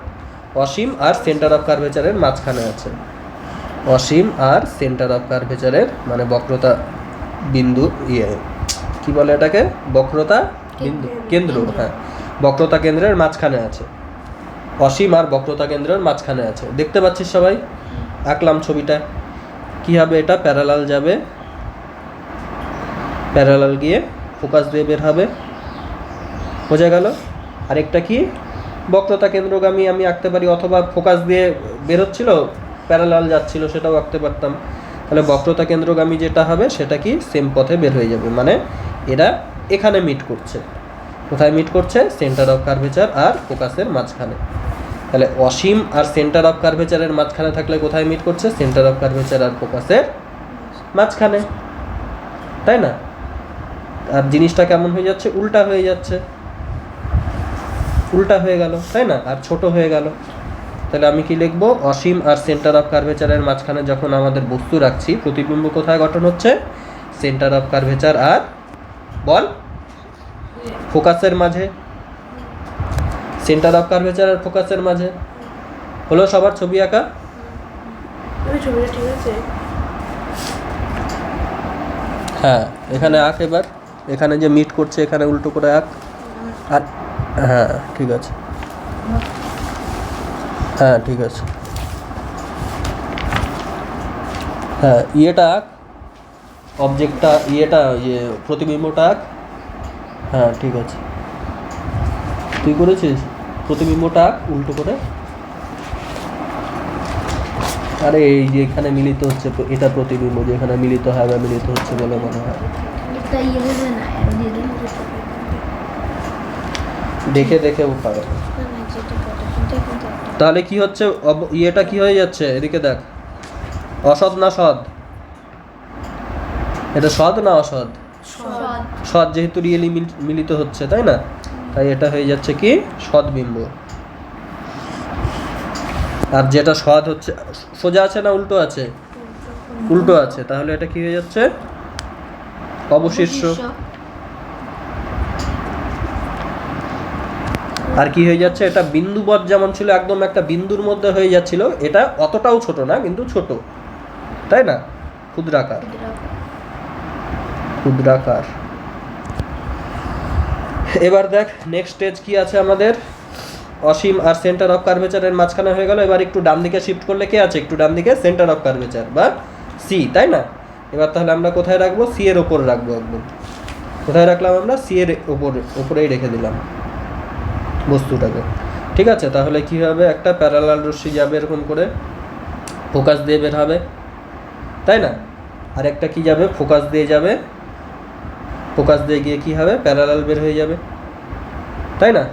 অসীম আর সেন্টার অফ কার্ভেচারের মাঝখানে আছে। অসীম আর সেন্টার অফ কার্ভেচারের মানে বক্রতা বিন্দু, কি বলে এটাকে, বক্রতা বিন্দু কেন্দ্র, হ্যাঁ, বক্রতা কেন্দ্রের মাঝখানে আছে। অসীম আর বক্রতা কেন্দ্রের মাঝখানে আছে, দেখতে পাচ্ছিস সবাই? আঁকলাম ছবিটা, কি হবে, এটা প্যারালাল যাবে, প্যারালাল গিয়ে ফোকাস দিয়ে বের হবে, বোঝা গেল? আরেকটা কি, বক্রতা কেন্দ্রগামী আমি আঁকতে পারি, অথবা ফোকাস দিয়ে বেরোচ্ছিল প্যারালাল যাচ্ছিল সেটাও আঁকতে পারতাম। তাহলে বক্রতা কেন্দ্রগামী যেটা হবে সেটা কি সেম পথে বের হয়ে যাবে, মানে এরা এখানে মিট করছে। কোথায় মিট করছে, সেন্টার অফ কার্ভেচার আর ফোকাসের মাঝখানে। তাহলে অসীম আর সেন্টার অফ কার্ভেচারের মাঝখানে থাকলে কোথায় মিট করছে, সেন্টার অফ কার্ভেচার আর ফোকাসের মাঝখানে, তাই না? আর জিনিসটা কেমন হয়ে যাচ্ছে, উল্টা হয়ে যাচ্ছে, উল্টা হয়ে গেল, তাই না? আর ছোট হয়ে গেল। তাহলে আমি কি লিখব, অসীম আর সেন্টার অফ কার্ভেচারের মাঝখানে যখন আমাদের বস্তু রাখছি, প্রতিবিম্ব কোথায় গঠন হচ্ছে, সেন্টার অফ কার্ভেচার আর বল ফোকাসের মাঝে, সেন্টার অফ কার্ভেচার আর ফোকাসের মাঝে। হলো সবার ছবি আঁকা? ছবিটা ঠিক আছে? হ্যাঁ, এখানে আঁক এবার, এখানে যে মিট করছে এখানে উল্টো করে আঁক। আর হ্যাঁ ঠিক আছে, হ্যাঁ ঠিক আছে, হ্যাঁ ইয়েটা আঁক, অবজেক্টটা, ইয়েটা প্রতিবিম্বটা আঁক। হ্যাঁ ঠিক আছে, তুই করেছিস, প্রতিবিম্বটা আঁক উল্টো করে। আরে এই যে এখানে মিলিত হচ্ছে, এটা প্রতিবিম্ব যেখানে মিলিত হয় বা মিলিত হচ্ছে বলে মনে হয়। দেখে দেখেও পারে। তাহলে কি হচ্ছে, ইয়েটা কি হয়ে যাচ্ছে, এদিকে দেখ, অসৎ না সৎ, এটা সৎ না অসৎ, সৎ, যেহেতু রিয়েলি মিলিত হচ্ছে, তাই না? তাই এটা হয়ে যাচ্ছে কি সৎবিম্ব। আর যেটা সৎ হচ্ছে, সোজা আছে না উল্টো আছে, উল্টো আছে, তাহলে এটা কি হয়ে যাচ্ছে, অবশিষ্য। আর কি হয়ে যাচ্ছে, এটা বিন্দুবৎ যেমন ছিল, একদম একটা বিন্দুর মধ্যে হয়ে যাচ্ছিল, এটা অতটাও ছোট না কিন্তু ছোট, তাই না? ক্ষুদ্রাকার, ক্ষুদ্রাকার। এবার দেখ নেক্সট স্টেজ কি আছে আমাদের, অসীম আর সেন্টার অফ কার্ভেচারের মাঝখানে হয়ে গেল। এবার একটু ডান দিকে শিফট করলে কে আছে, একটু ডান দিকে সেন্টার অফ কার্ভেচার বা সি, তাই না? এবার তাহলে আমরা কোথায় রাখবো, সি এর ওপর রাখবো একদম। কোথায় রাখলাম আমরা, সি এর ওপরেই রেখে দিলাম বস্তুটাকে। ঠিক আছে, তাহলে কি হবে, একটা প্যারালাল রশ্মি যাবে এরকম করে, ফোকাস দিয়ে বের হবে, তাই না? আর একটা কি যাবে, ফোকাস দিয়ে যাবে, ফোকাস দিয়ে গিয়ে কি হবে, প্যারালাল বের হয়ে যাবে, তাই না?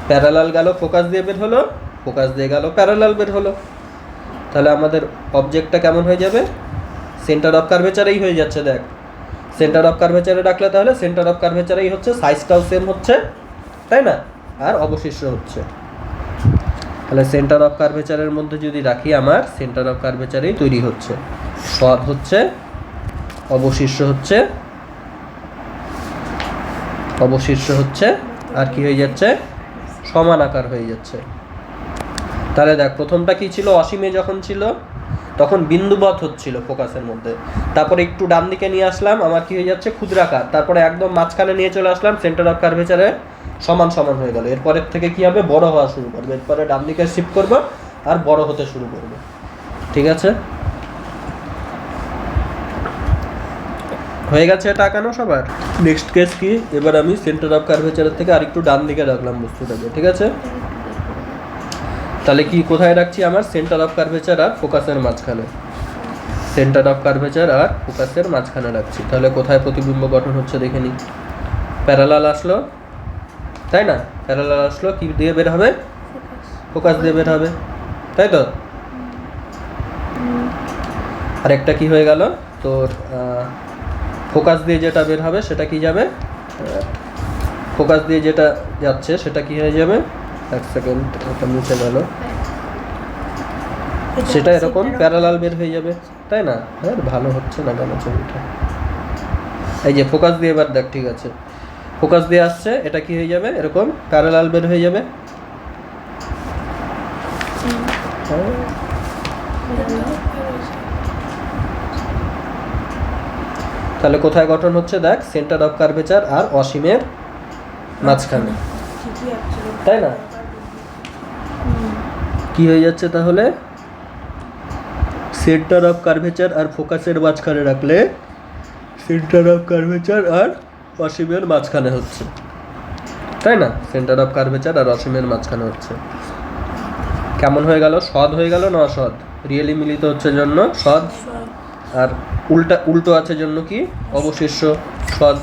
প্যারালাল গেল, ফোকাস দিয়ে বের হলো, ফোকাস দিয়ে গেল, প্যারালাল বের হলো। তাহলে আমাদের অবজেক্টটা কেমন হয়ে যাবে, সেন্টার অফ কার্ভেচারেই হয়ে যাচ্ছে। দেখ, সেন্টার অফ কার্ভেচারে রাখলে তাহলে সেন্টার অফ কার্ভেচারেই হচ্ছে, সাইজটাও সেম হচ্ছে, তাই না? আর অবশিষ্ট হচ্ছে, তাহলে সেন্টার অফ কার্ভেচারের মধ্যে যদি রাখি, আমার সেন্টার অফ কার্ভেচারেই তৈরি হচ্ছে, সৎ হচ্ছে, অবশিষ্ট হচ্ছে, অবশিষ্ট হচ্ছে, আর কি হয়ে যাচ্ছে, সমান আকার হয়ে যাচ্ছে। তাহলে দেখ, প্রথমটা কি ছিল, অসীমে যখন ছিল তখন বিন্দুবৎ হচ্ছিল ফোকাসের মধ্যে, তারপরে একটু ডান দিকে নিয়ে আসলাম, আমার কি হয়ে যাচ্ছে, ক্ষুদ্রাকার, তারপরে একদম মাঝখানে নিয়ে চলে আসলাম, সেন্টার অফ কার্ভেচারে সমান সমান হয়ে গেল। এরপরের থেকে কি হবে, বড় হওয়া শুরু করবে, এরপরে ডান দিকে শিফট করবো, আর বড় হতে শুরু করবে। ঠিক আছে, হয়ে গেছে এটা আঁকানো সবার। নেক্সট কেস কি, এবার আমি সেন্টার অফ কার্ভেচারের থেকে আরেকটু ডান দিকে রাখলাম বস্তুটাকে। ঠিক আছে, তাহলে কি কোথায় রাখছি, আমার সেন্টার অফ কার্ভেচার আর ফোকাসের মাঝখানে, সেন্টার অফ কার্ভেচার আর ফোকাসের মাঝখানে রাখছি। তাহলে কোথায় প্রতিবিম্ব গঠন হচ্ছে দেখে নিই। প্যারালাল আসলো, তাই না? প্যারালাল আসলো, কি দিয়ে বের হবে? ফোকাস দিয়ে বের হবে, তাই তো? আরেকটা কি হয়ে গেল তোর, ফোকাস দিয়ে যেটা বের হবে সেটা কি যাবে, ফোকাস দিয়ে যেটা যাচ্ছে সেটা কি হয়ে যাবে, এক সেকেন্ড এটা মুছে গেল, সেটা এরকম প্যারালাল বের হয়ে যাবে, তাই না? হ্যাঁ, ভালো হচ্ছে না কেন ছবিটা, এই যে ফোকাস দিয়ে এবার দেখ, ঠিক আছে, ফোকাস দিয়ে আসছে, এটা কি হয়ে যাবে, এরকম প্যারালাল বের হয়ে যাবে। তাহলে কোথায় গঠন হচ্ছে দেখ, সেন্টার অফ কার্ভেচার আর অসীমের মাঝখানে, তাই না? কি হয়ে যাচ্ছে তাহলে, সেন্টার অফ কার্ভেচার আর ফোকাসের মাঝখানে রাখলে সেন্টার অফ কার্ভেচার আর অসীমের মাঝখানে হচ্ছে, তাই না? সেন্টার অফ কার্ভেচার আর অসীমের মাঝখানে হচ্ছে। কেমন হয়ে গেল, সদ হয়ে গেল না অসদ? রিয়েলি মিলিত হচ্ছে জন্য সদ, আর উল্টো আছে জন্য কি অবশিষ্ট। সদ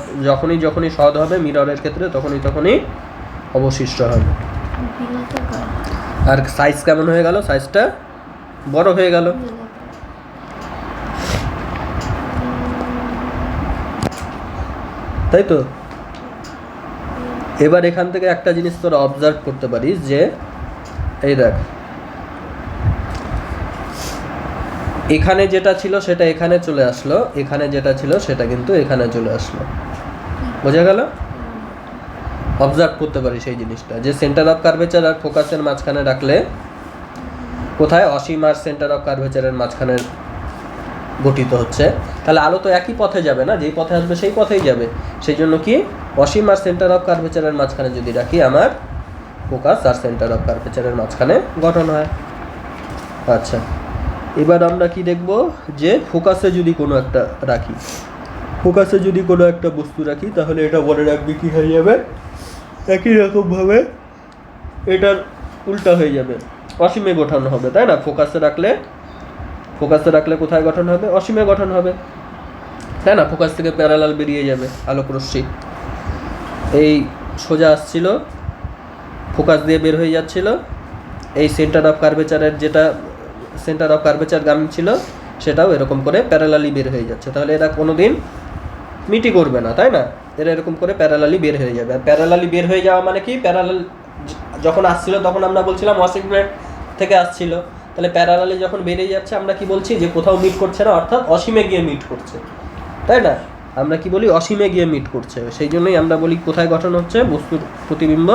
যখনই সদ হবে মিররের ক্ষেত্রে তখনই অবশিষ্ট হবে। আর সাইজ কেমন হয়ে গেল, সাইজটা বড় হয়ে গেল। তাই তো? এবার এখান থেকে একটা জিনিস তোরা অবজার্ভ করতে পারিস যে এই দেখ, এখানে যেটা ছিল সেটা এখানে চলে আসলো, এখানে যেটা ছিল সেটা কিন্তু এখানে চলে আসলো, বোঝা গেল? অবজার্ভ করতে পারি সেই জিনিসটা, যে সেন্টার অফ কার্ভেচার আর ফোকাসের মাঝখানে রাখলে কোথায়, অসীম আর সেন্টার অফ কার্ভেচারের মাঝখানে গঠিত হচ্ছে। তাহলে আলো তো একই পথে যাবে না, যেই পথে আসবে সেই পথেই যাবে। সেই জন্য কি অসীম আর সেন্টার অফ কার্ভেচারের মাঝখানে যদি রাখি, আমার ফোকাস আর সেন্টার অফ কার্ভেচারের মাঝখানে গঠন হয়। আচ্ছা, এবার আমরা কি দেখব, যে ফোকাসে যদি কোনো একটা রাখি, ফোকাসে যদি কোনো একটা বস্তু রাখি, তাহলে এটা মনে রাখবি কি হয়ে যাবে, একই রকমভাবে এটার উল্টা হয়ে যাবে, অসীমে গঠন হবে, তাই না? ফোকাসে রাখলে কোথায় গঠন হবে, অসীমে গঠন হবে, তাই না? ফোকাস থেকে প্যারালাল বেরিয়ে যাবে আলোক রশ্মি, এই সোজা আসছিল, ফোকাস দিয়ে বের হয়ে যাচ্ছিল, এই সেন্টার অফ কার্ভেচারের যেটা সেন্টার অফ কার্ভেচার গামী ছিল সেটাও এরকম করে প্যারালালি বের হয়ে যাচ্ছে। তাহলে এরা কোনোদিন মিটি করবে না, তাই না? এরা এরকম করে প্যারালালি বের হয়ে যাবে। আর প্যারালালি বের হয়ে যাওয়া মানে কি, প্যারালাল যখন আসছিল তখন আমরা বলছিলাম অসীমের থেকে আসছিল, তাহলে প্যারালালি যখন বেরিয়ে যাচ্ছে আমরা কি বলছি, যে কোথাও মিট করছে না, অর্থাৎ অসীমে গিয়ে মিট করছে, তাই না? আমরা কি বলি, অসীমে গিয়ে মিট করছে। সেই জন্যই আমরা বলি কোথায় গঠন হচ্ছে, বস্তুর প্রতিবিম্ব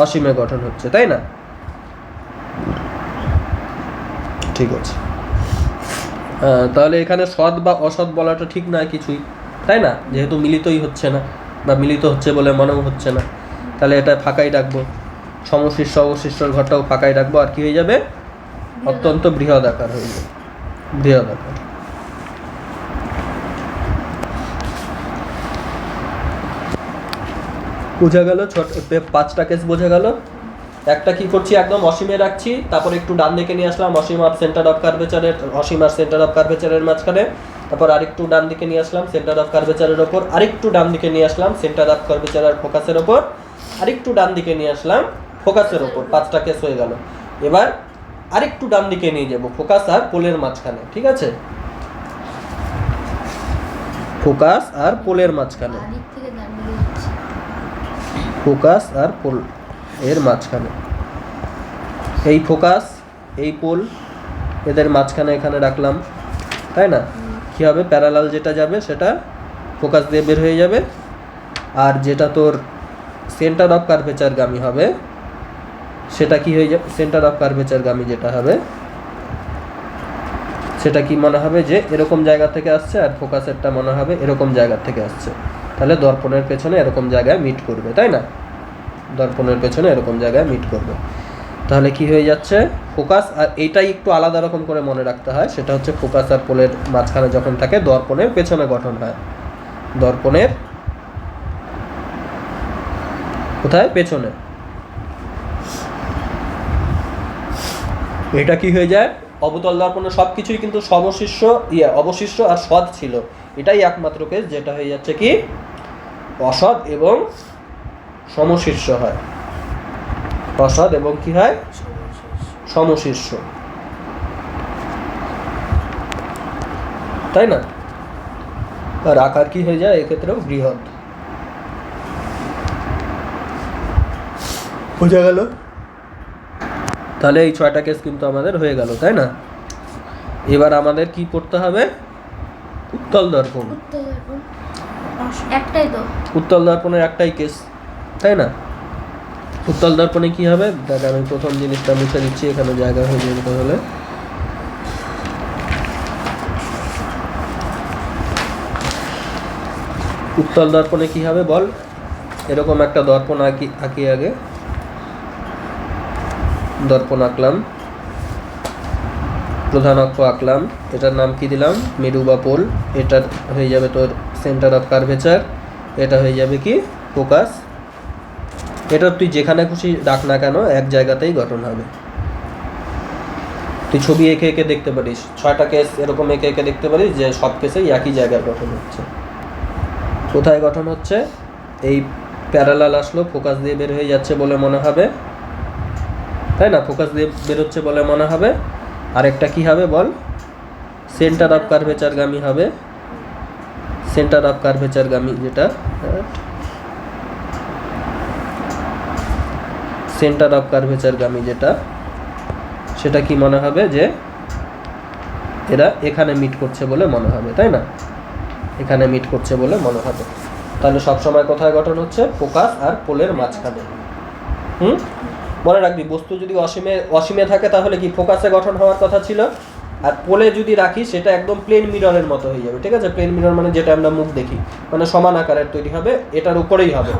অসীমে গঠন হচ্ছে, তাই না? ঠিক আছে, তাহলে এখানে সৎ বা অসৎ বলাটা ঠিক নয় কিছুই, তাই না? যেহেতু মিলিতই হচ্ছে না, বা মিলিত হচ্ছে বলে মনেও হচ্ছে না, তাহলে এটা ফাঁকাই রাখবো, সমশিষ্ট অবশিষ্টর ঘরটাও ফাঁকাই রাখবো। আর কি হয়ে যাবে, অত্যন্ত বৃহৎ আকার হয়ে যাবে, বৃহৎ আকার। বোঝা গেল, পাঁচটা কেস বোঝা গেল। একটা কি করছি, একদম অসীমে রাখছি, তারপর একটু ডান দিকে নিয়ে আসলাম, অসীম আর সেন্টার অফ কার্ভেচারের মাঝখানে, তারপর আরেকটু ডান দিকে নিয়ে আসলাম সেন্টার অফ কার্ভেচারের ওপর, আরেকটু ডান দিকে নিয়ে আসলাম সেন্টার অফ কার্ভেচার আর ফোকাসের ওপর, আরেকটু ডান দিকে নিয়ে আসলাম ফোকাসের ওপর। পাঁচটা কেস হয়ে গেল। এবার আরেকটু ডান দিকে নিয়ে যাব, ফোকাস আর পোলের মাঝখানে, ঠিক আছে? ফোকাস আর পোলের মাঝখানে, ফোকাস আর পোল এর মাঝখানে, এই ফোকাস এই পোল এদের মাঝখানে এখানে রাখলাম, তাই না? কি হবে, প্যারালাল যেটা যাবে সেটা ফোকাস দিয়ে বের হয়ে যাবে, আর যেটা তোর সেন্টার অফ কার্ভেচার গামী হবে সেটা কি হয়ে যাবে, সেন্টার অফ কার্ভেচার গামী যেটা হবে সেটা কি মনে হবে, যে এরকম জায়গা থেকে আসছে, আর ফোকাসেরটা মনে হবে এরকম জায়গা থেকে আসছে। তাহলে দর্পণের পেছনে এরকম জায়গায় মিট করবে, তাই না? দর্পণের পেছনে এরকম জায়গায় মিট করবে। তাহলে কি হয়ে যাচ্ছে, ফোকাস আর এইটাই একটু আলাদা রকম করে মনে রাখতে হয়, সেটা হচ্ছে ফোকাস আর পোলের মাঝখানে যখন থাকে দর্পণের পেছনে গঠন হয়, দর্পণের কোথায়, পেছনে। এটা কি হয়ে যায়, অবতল দর্পণে সব কিছুই কিন্তু সমশিষ্য অবশিষ্ট আর সৎ ছিল, এটাই একমাত্র কেস যেটা হয়ে যাচ্ছে কি অসৎ এবং সমশীর্ষ হয়, অসৎ এবং কি হয় সমশীর্ষ, তাই না। আর আকার কি হয়ে যায় এক্ষেত্রেও বৃহৎ। বোঝা গেল? তাহলে এই 6টা কেস কিন্তু আমাদের হয়ে গেল, তাই না। এবার আমাদের কি করতে হবে, উত্তল দর্পণ। একটাই তো, উত্তল দর্পণের একটাই কেস, তাই না। উত্তল দর্পণে কি হবে, দেখ আমি প্রথম জিনিসটা মুছে দিচ্ছি, এখানে জায়গা হয়ে যাবে তাহলে। উত্তল দর্পণে কি হবে বল, এরকম একটা দর্পণ আঁকি আগে, দর্পণ আঁকলাম, প্রধান অক্ষ আঁকলাম, এটার নাম কি দিলাম মেরু বা পোল, এটার হয়ে যাবে তোর সেন্টার অফ কার্ভেচার, এটা হয়ে যাবে কি ফোকাস। এটা তুই যেখানে খুশি রাখ না কেন এক জায়গাতেই গঠন হবে, তুই ছবি এঁকে এঁকে দেখতে পারিস, 6টা কেস এরকম এঁকে এঁকে দেখতে পারিস যে সব কেসেই একই জায়গায় গঠন হচ্ছে। কোথায় গঠন হচ্ছে, এই প্যারালাল আসলো, ফোকাস দিয়ে বের হয়ে যাচ্ছে বলে মনে হবে, তাই না, ফোকাস দিয়ে বেরোচ্ছে বলে মনে হবে। আরেকটা কি হবে বল, সেন্টার অফ কার্ভেচার গামী হবে, সেন্টার অফ কার্ভেচার গামী যেটা, সেন্টার অফ কার্ভেচার গামী যেটা, সেটা কি মনে হবে যে এরা এখানে মিট করছে বলে মনে হবে, তাই না, এখানে মিট করছে বলে মনে হবে। তাহলে সবসময় কোথায় গঠন হচ্ছে, ফোকাস আর পোলের মাঝখানে। মনে রাখবি, বস্তু যদি অসীমে থাকে তাহলে কি ফোকাসে গঠন হওয়ার কথা ছিল, আর পোলে যদি রাখি সেটা একদম প্লেন মিররের মতো হয়ে যাবে, ঠিক আছে। প্লেন মিরর মানে যেটা আমরা মুখ দেখি, মানে সমান আকারের তৈরি হবে, এটার উপরেই হবে।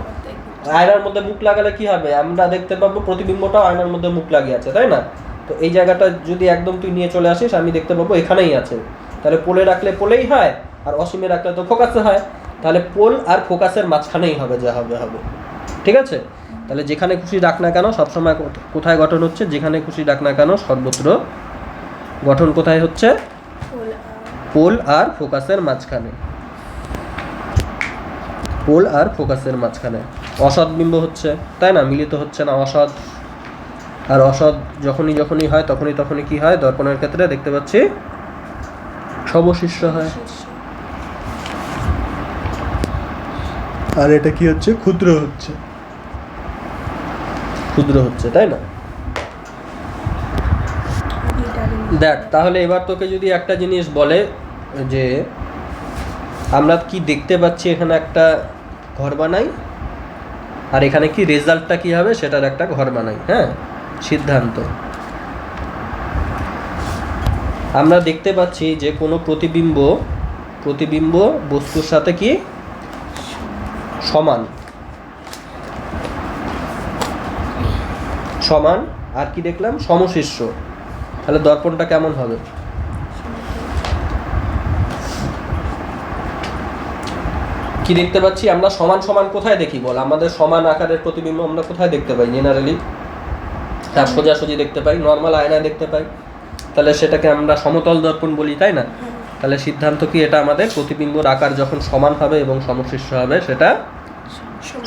আয়নার মধ্যে মুখ লাগালে কি হবে, আমরা দেখতে পাবো প্রতিবিম্বটাও আয়নার মধ্যে মুখ লাগিয়ে আছে, তাই না। তো এই জায়গাটা যদি একদম তুই নিয়ে চলে আসিস, আমি দেখতে পাবো এখানেই আছে, তাহলে পোলে রাখলে পোলেই হয়, আর অসীমে রাখলে তো ফোকাসে হয়, তাহলে পোল আর ফোকাসের মাঝখানেই হবে, যা হবে হবে, ঠিক আছে। তাহলে যেখানে খুশি রাখ না কেন সবসময় কোথায় গঠন হচ্ছে, যেখানে খুশি রাখ না কেন সর্বত্র গঠন কোথায় হচ্ছে, পোল আর ফোকাসের মাঝখানে, পোল আর ফোকাসের মাঝখানে। অসৎ বিম্ব হচ্ছে, তাই না, মিলিত হচ্ছে না, অসৎ। আর অসৎ যখনই হয় তখনই কি হয়, দর্পণের ক্ষেত্রে দেখতে পাচ্ছি সমশীর্ষ হয়, আর এটা কি হচ্ছে, ক্ষুদ্র হচ্ছে, তাই না। দেখ তাহলে এবার তোকে যদি একটা জিনিস বলে যে আমরা কি দেখতে পাচ্ছি, এখানে একটা ঘর বানাই, আর এখানে কি রেজাল্টটা কি হবে সেটার একটা ঘর বানাই, হ্যাঁ, সিদ্ধান্ত। আমরা দেখতে পাচ্ছি যে কোনো প্রতিবিম্ব বস্তুর সাথে কি সমান, আর কি দেখলাম সমশীর্ষ, তাহলে দর্পণটা কেমন হবে, কি দেখতে পাচ্ছি আমরা, সমান কোথায় দেখি বল, আমাদের সমান আকারের প্রতিবিম্ব আমরা কোথায় দেখতে পাই জেনারেলি, তার সোজাসুজি দেখতে পাই, নর্মাল আয়নায় দেখতে পাই, তাহলে সেটাকে আমরা সমতল দর্পণ বলি, তাই না। তাহলে সিদ্ধান্ত কি, এটা আমাদের প্রতিবিম্বর আকার যখন সমান হবে এবং সমশীর্ষ হবে সেটা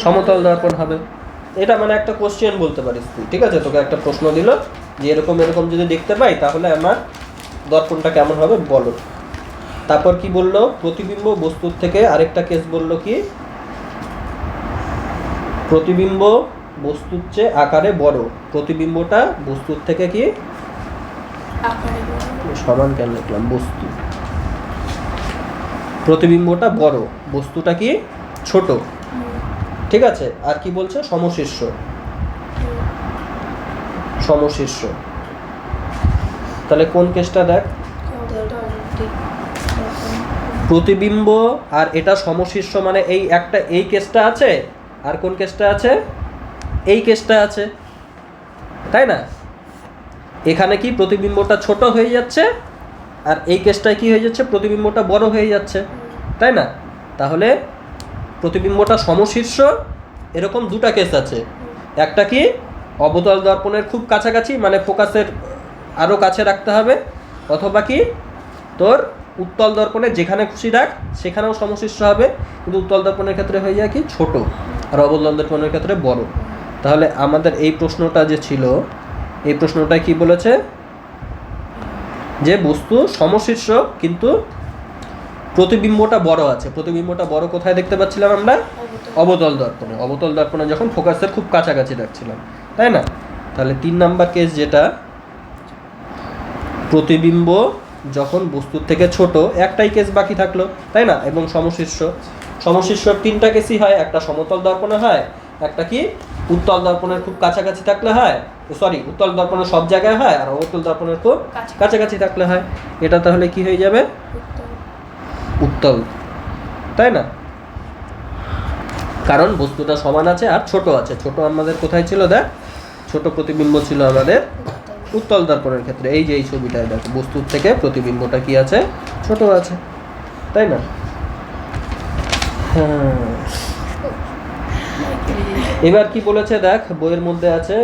সমতল দর্পণ হবে। এটা মানে একটা কোশ্চেন বলতে পারিস তুই, ঠিক আছে, তোকে একটা প্রশ্ন দিল যে এরকম যদি দেখতে পাই তাহলে আমার দর্পণটা কেমন হবে বলো। তারপর কি বললো, প্রতিবিম্ব বস্তুর থেকে আরেকটা কেস বললো কি, প্রতিবিম্ব বস্তুর চেয়ে আকারে বড়, প্রতিবিম্বটা বস্তুর থেকে কি সমান কেন লিখলাম, বস্তু, প্রতিবিম্বটা বড়, বস্তুটা কি ছোট, ঠিক আছে। আর কি বলছে, সমশীর্ষ, তাহলে কোন কেসটা দেখ, প্রতিবিম্ব আর এটা সমশীর্ষ, মানে এই কেসটা আছে, আর কোন কেসটা আছে, এই কেসটা আছে, তাই না। এখানে কি প্রতিবিম্বটা ছোট হয়ে যাচ্ছে, আর এই কেসটায় কি হয়ে যাচ্ছে, প্রতিবিম্বটা বড় হয়ে যাচ্ছে, তাই না? তাহলে প্রতিবিম্বটা সমশীর্ষ, এরকম দুটা কেস আছে। একটা কি অবতল দর্পণের খুব কাছাকাছি, মানে ফোকাসের আরও কাছে রাখতে হবে, অথবা কি তোর উত্তল দর্পণে যেখানে খুশি রাখ সেখানেও সমশীর্ষ হবে, কিন্তু উত্তল দর্পণের ক্ষেত্রে হয়ে যায় কি ছোট, আর অবতল দর্পণের ক্ষেত্রে বড়। তাহলে আমাদের এই প্রশ্নটা যে ছিল, এই প্রশ্নটায় কি বলেছে, যে বস্তু সমশীর্ষ কিন্তু প্রতিবিম্বটা বড় আছে। প্রতিবিম্বটা বড় কোথায় দেখতে পাচ্ছিলাম আমরা? অবতল দর্পণে। অবতল দর্পণে যখন ফোকাসের খুব কাছাকাছি রাখছিলাম, তাই না? তাহলে 3 নাম্বার কেস যেটা, প্রতিবিম্ব যখন বস্তুর থেকে ছোট, একটাই কেস বাকি থাকলো, তাই না? এবং সমশীর্ষ, সমশীর্ষর 3টা কেসই হয়, একটা সমতল দর্পণে হয়, একটা কি উত্তল দর্পণের খুব কাছাকাছি থাকলে হয়, সরি উত্তল দর্পণের সব জায়গায় হয়, আর অবতল দর্পণের খুব কাছাকাছি থাকলে হয়। এটা তাহলে কি হয়ে যাবে? উত্তল, তাই না? কারণ বস্তুটা সমান আছে আর ছোট আছে। ছোট আমাদের কোথায় ছিল? দেখ, ছোট প্রতিবিম্ব ছিল আমাদের উত্তল দর্পণের ক্ষেত্রে। এই যে এই ছবিটায় দেখো, বস্তুর থেকে প্রতিবিম্বটা কি আছে? ছোট আছে, তাই না? হ্যাঁ, এবার কি বলেছে দেখ, বইয়ের মধ্যে আছে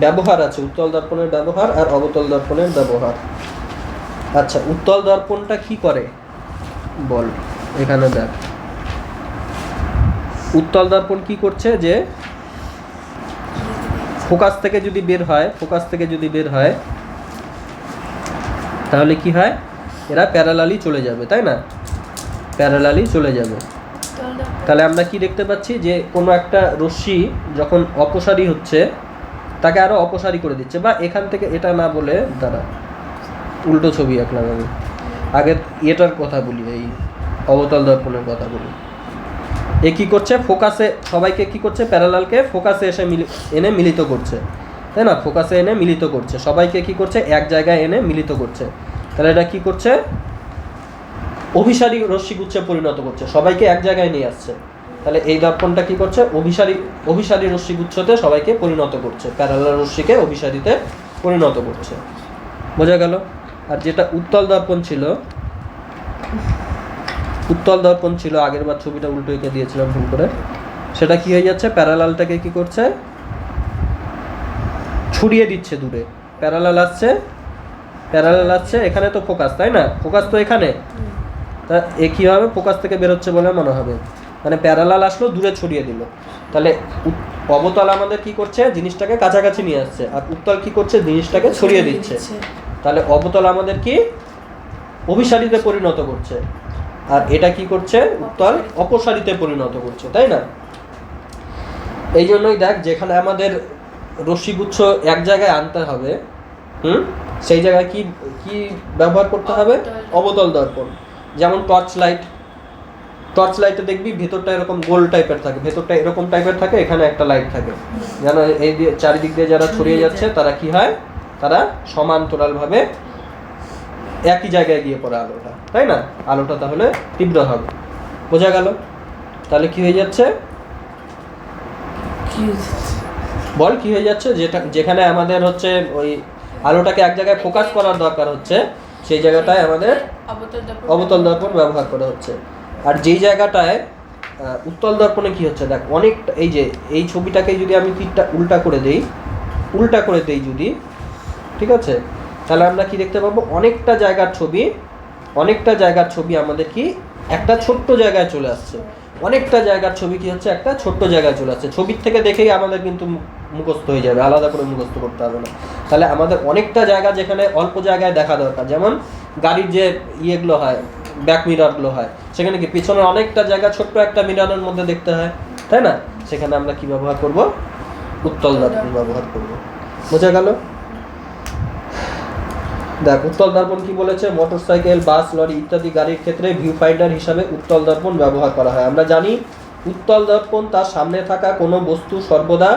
ব্যবহার আছে, উত্তল দর্পণের ব্যবহার আর অবতল দর্পণের ব্যবহার। আচ্ছা, উত্তল দর্পণটা কি করে বল, এখানে দেখ উত্তল দর্পণ কি করছে, যে ফোকাস থেকে যদি বের হয়, ফোকাস থেকে যদি বের হয় তাহলে কি হয়, এরা প্যারালালি চলে যাবে, তাই না? প্যারালালি চলে যাবে। তাহলে আমরা কি দেখতে পাচ্ছি, যে কোনো একটা রশ্মি যখন অপসারী হচ্ছে তাকে আরো অপসারী করে দিচ্ছে, বা এখান থেকে এটা না বলে, দাঁড়া উল্টো ছবি আঁকলাম আমি, আগে এটার কথা বলি, এই অবতল দর্পণের কথা বলি। এ কি করছে, ফোকাসে সবাইকে কি করছে, প্যারালালকে ফোকাসে এসে এনে মিলিত করছে, তাই না? ফোকাসে এনে মিলিত করছে, সবাইকে কি করছে, এক জায়গায় এনে মিলিত করছে। তাহলে এটা কি করছে, অভিসারী রশ্মিগুচ্ছে পরিণত করছে, সবাইকে এক জায়গায় নিয়ে আসছে। তাহলে এই দর্পণটা কি করছে, অভিসারী রশ্মিগুচ্ছতে সবাইকে পরিণত করছে, প্যারালাল রশ্মিকে অভিসারীতে পরিণত করছে। বোঝা গেল? আর যেটা উত্তল দর্পণ ছিল, উত্তল দর্পণ ছিল, আগের বার ছবিটা উল্টো এঁকে দিয়েছিলাম ভুল করে, সেটা কি হয়ে যাচ্ছে, প্যারালালটাকে কি করছে, ছড়িয়ে দিচ্ছে দূরে। প্যারালাল আসছে, এখানে তো ফোকাস, তাই না? ফোকাস তো এখানে, তা এ কী হবে, ফোকাস থেকে বেরোচ্ছে বলে মনে হবে, মানে প্যারালাল আসলো, দূরে ছড়িয়ে দিল। তাহলে অবতল আমাদের কি করছে, জিনিসটাকে কাছাকাছি নিয়ে আসছে, আর উত্তল কি করছে, জিনিসটাকে ছড়িয়ে দিচ্ছে। তাহলে অবতল আমাদের কি অভিসারীতে পরিণত করছে, আর এটা কি করছে, উত্তল অপসারীতে পরিণত করছে, তাই না? এই জন্যই দেখ, যেখানে আমাদের রশ্মিগুচ্ছ এক জায়গায় আনতে হবে, সেই জায়গায় কি কি ব্যবহার করতে হবে, অবতল দর্পণ। যেমন টর্চ লাইটে দেখবি ভেতরটা এরকম গোল টাইপের থাকে, ভেতরটা এরকম টাইপের থাকে, এখানে একটা লাইট থাকে, যেন এই চারিদিক দিয়ে যারা ছড়িয়ে যাচ্ছে তারা কি হয়, তারা সমান্তরালভাবে একই জায়গায় গিয়ে পড়ে আলোটা, তাই না? আলোটা তাহলে তীব্র হবে। বোঝা গেল? তাহলে কি হয়ে যাচ্ছে, বল কি হয়ে যাচ্ছে, যেখানে আমাদের হচ্ছে ওই আলোটাকে এক জায়গায় ফোকাস করার দরকার হচ্ছে, সেই জায়গাটায় আমাদের অবতল দর্পণ ব্যবহার করা হচ্ছে। আর যেই জায়গাটায় উত্তল দর্পণে কি হচ্ছে, দেখ অনেকটা, এই যে এই ছবিটাকে যদি আমি তীরটা উল্টা করে দেই যদি, ঠিক আছে, তাহলে আমরা কি দেখতে পাবো, অনেকটা জায়গার ছবি আমাদের কি একটা ছোট্ট জায়গায় চলে আসছে, অনেকটা জায়গার ছবি কি হচ্ছে, একটা ছোট্ট জায়গায় চলে আসছে। ছবির থেকে দেখেই আমাদের কিন্তু মুখস্থ হয়ে যাবে, আলাদা করে মুখস্থ করতে হবে না। তাহলে আমাদের অনেকটা জায়গা যেখানে অল্প জায়গায় দেখা দরকার, যেমন গাড়ির যে ইয়েগুলো হয়, ব্যাক মিররগুলো হয়, সেখানে কি পিছনে অনেকটা জায়গা ছোট্ট একটা মিররের মধ্যে দেখতে হয়, তাই না? সেখানে আমরা কি ব্যবহার করব, উত্তল দর্পণ ব্যবহার করব। বোঝা গেল? দেখ উত্তল দর্পণ কি বলেছে, মোটরসাইকেল, বাস, লরি ইত্যাদি গাড়ির ক্ষেত্রে ভিউ ফাইন্ডার হিসাবে উত্তল দর্পণ ব্যবহার করা হয়। আমরা জানি উত্তল দর্পণ তার সামনে থাকা কোনো বস্তু সর্বদা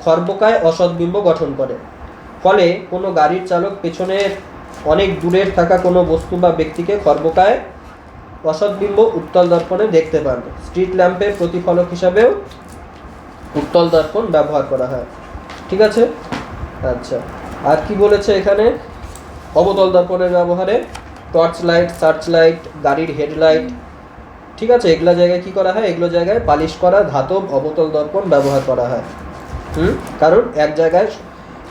খর্বকায় অসৎবিম্ব গঠন করে, ফলে কোনো গাড়ির চালক পেছনের অনেক দূরের থাকা কোনো বস্তু বা ব্যক্তিকে খর্বকায় অসৎবিম্ব উত্তল দর্পণে দেখতে পান। স্ট্রিট ল্যাম্পের প্রতিফলক হিসাবেও উত্তল দর্পণ ব্যবহার করা হয়। ঠিক আছে? আচ্ছা, আর কি বলেছে এখানে অবতল দর্পণের ব্যবহারে টর্চ লাইট, সার্চ লাইট, গাড়ির হেডলাইট, ঠিক আছে, এগুলো জায়গায় কি করা হয়, এগুলো জায়গায় পালিশ করা ধাতব অবতল দর্পণ ব্যবহার করা হয়। কারণ এক জায়গায়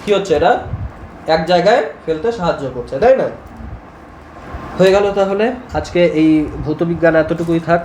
কি হচ্ছে, এরা এক জায়গায় ফেলতে সাহায্য করছে, তাই না? হয়ে গেল তাহলে আজকে এই ভৌতবিজ্ঞান এতটুকুই থাক।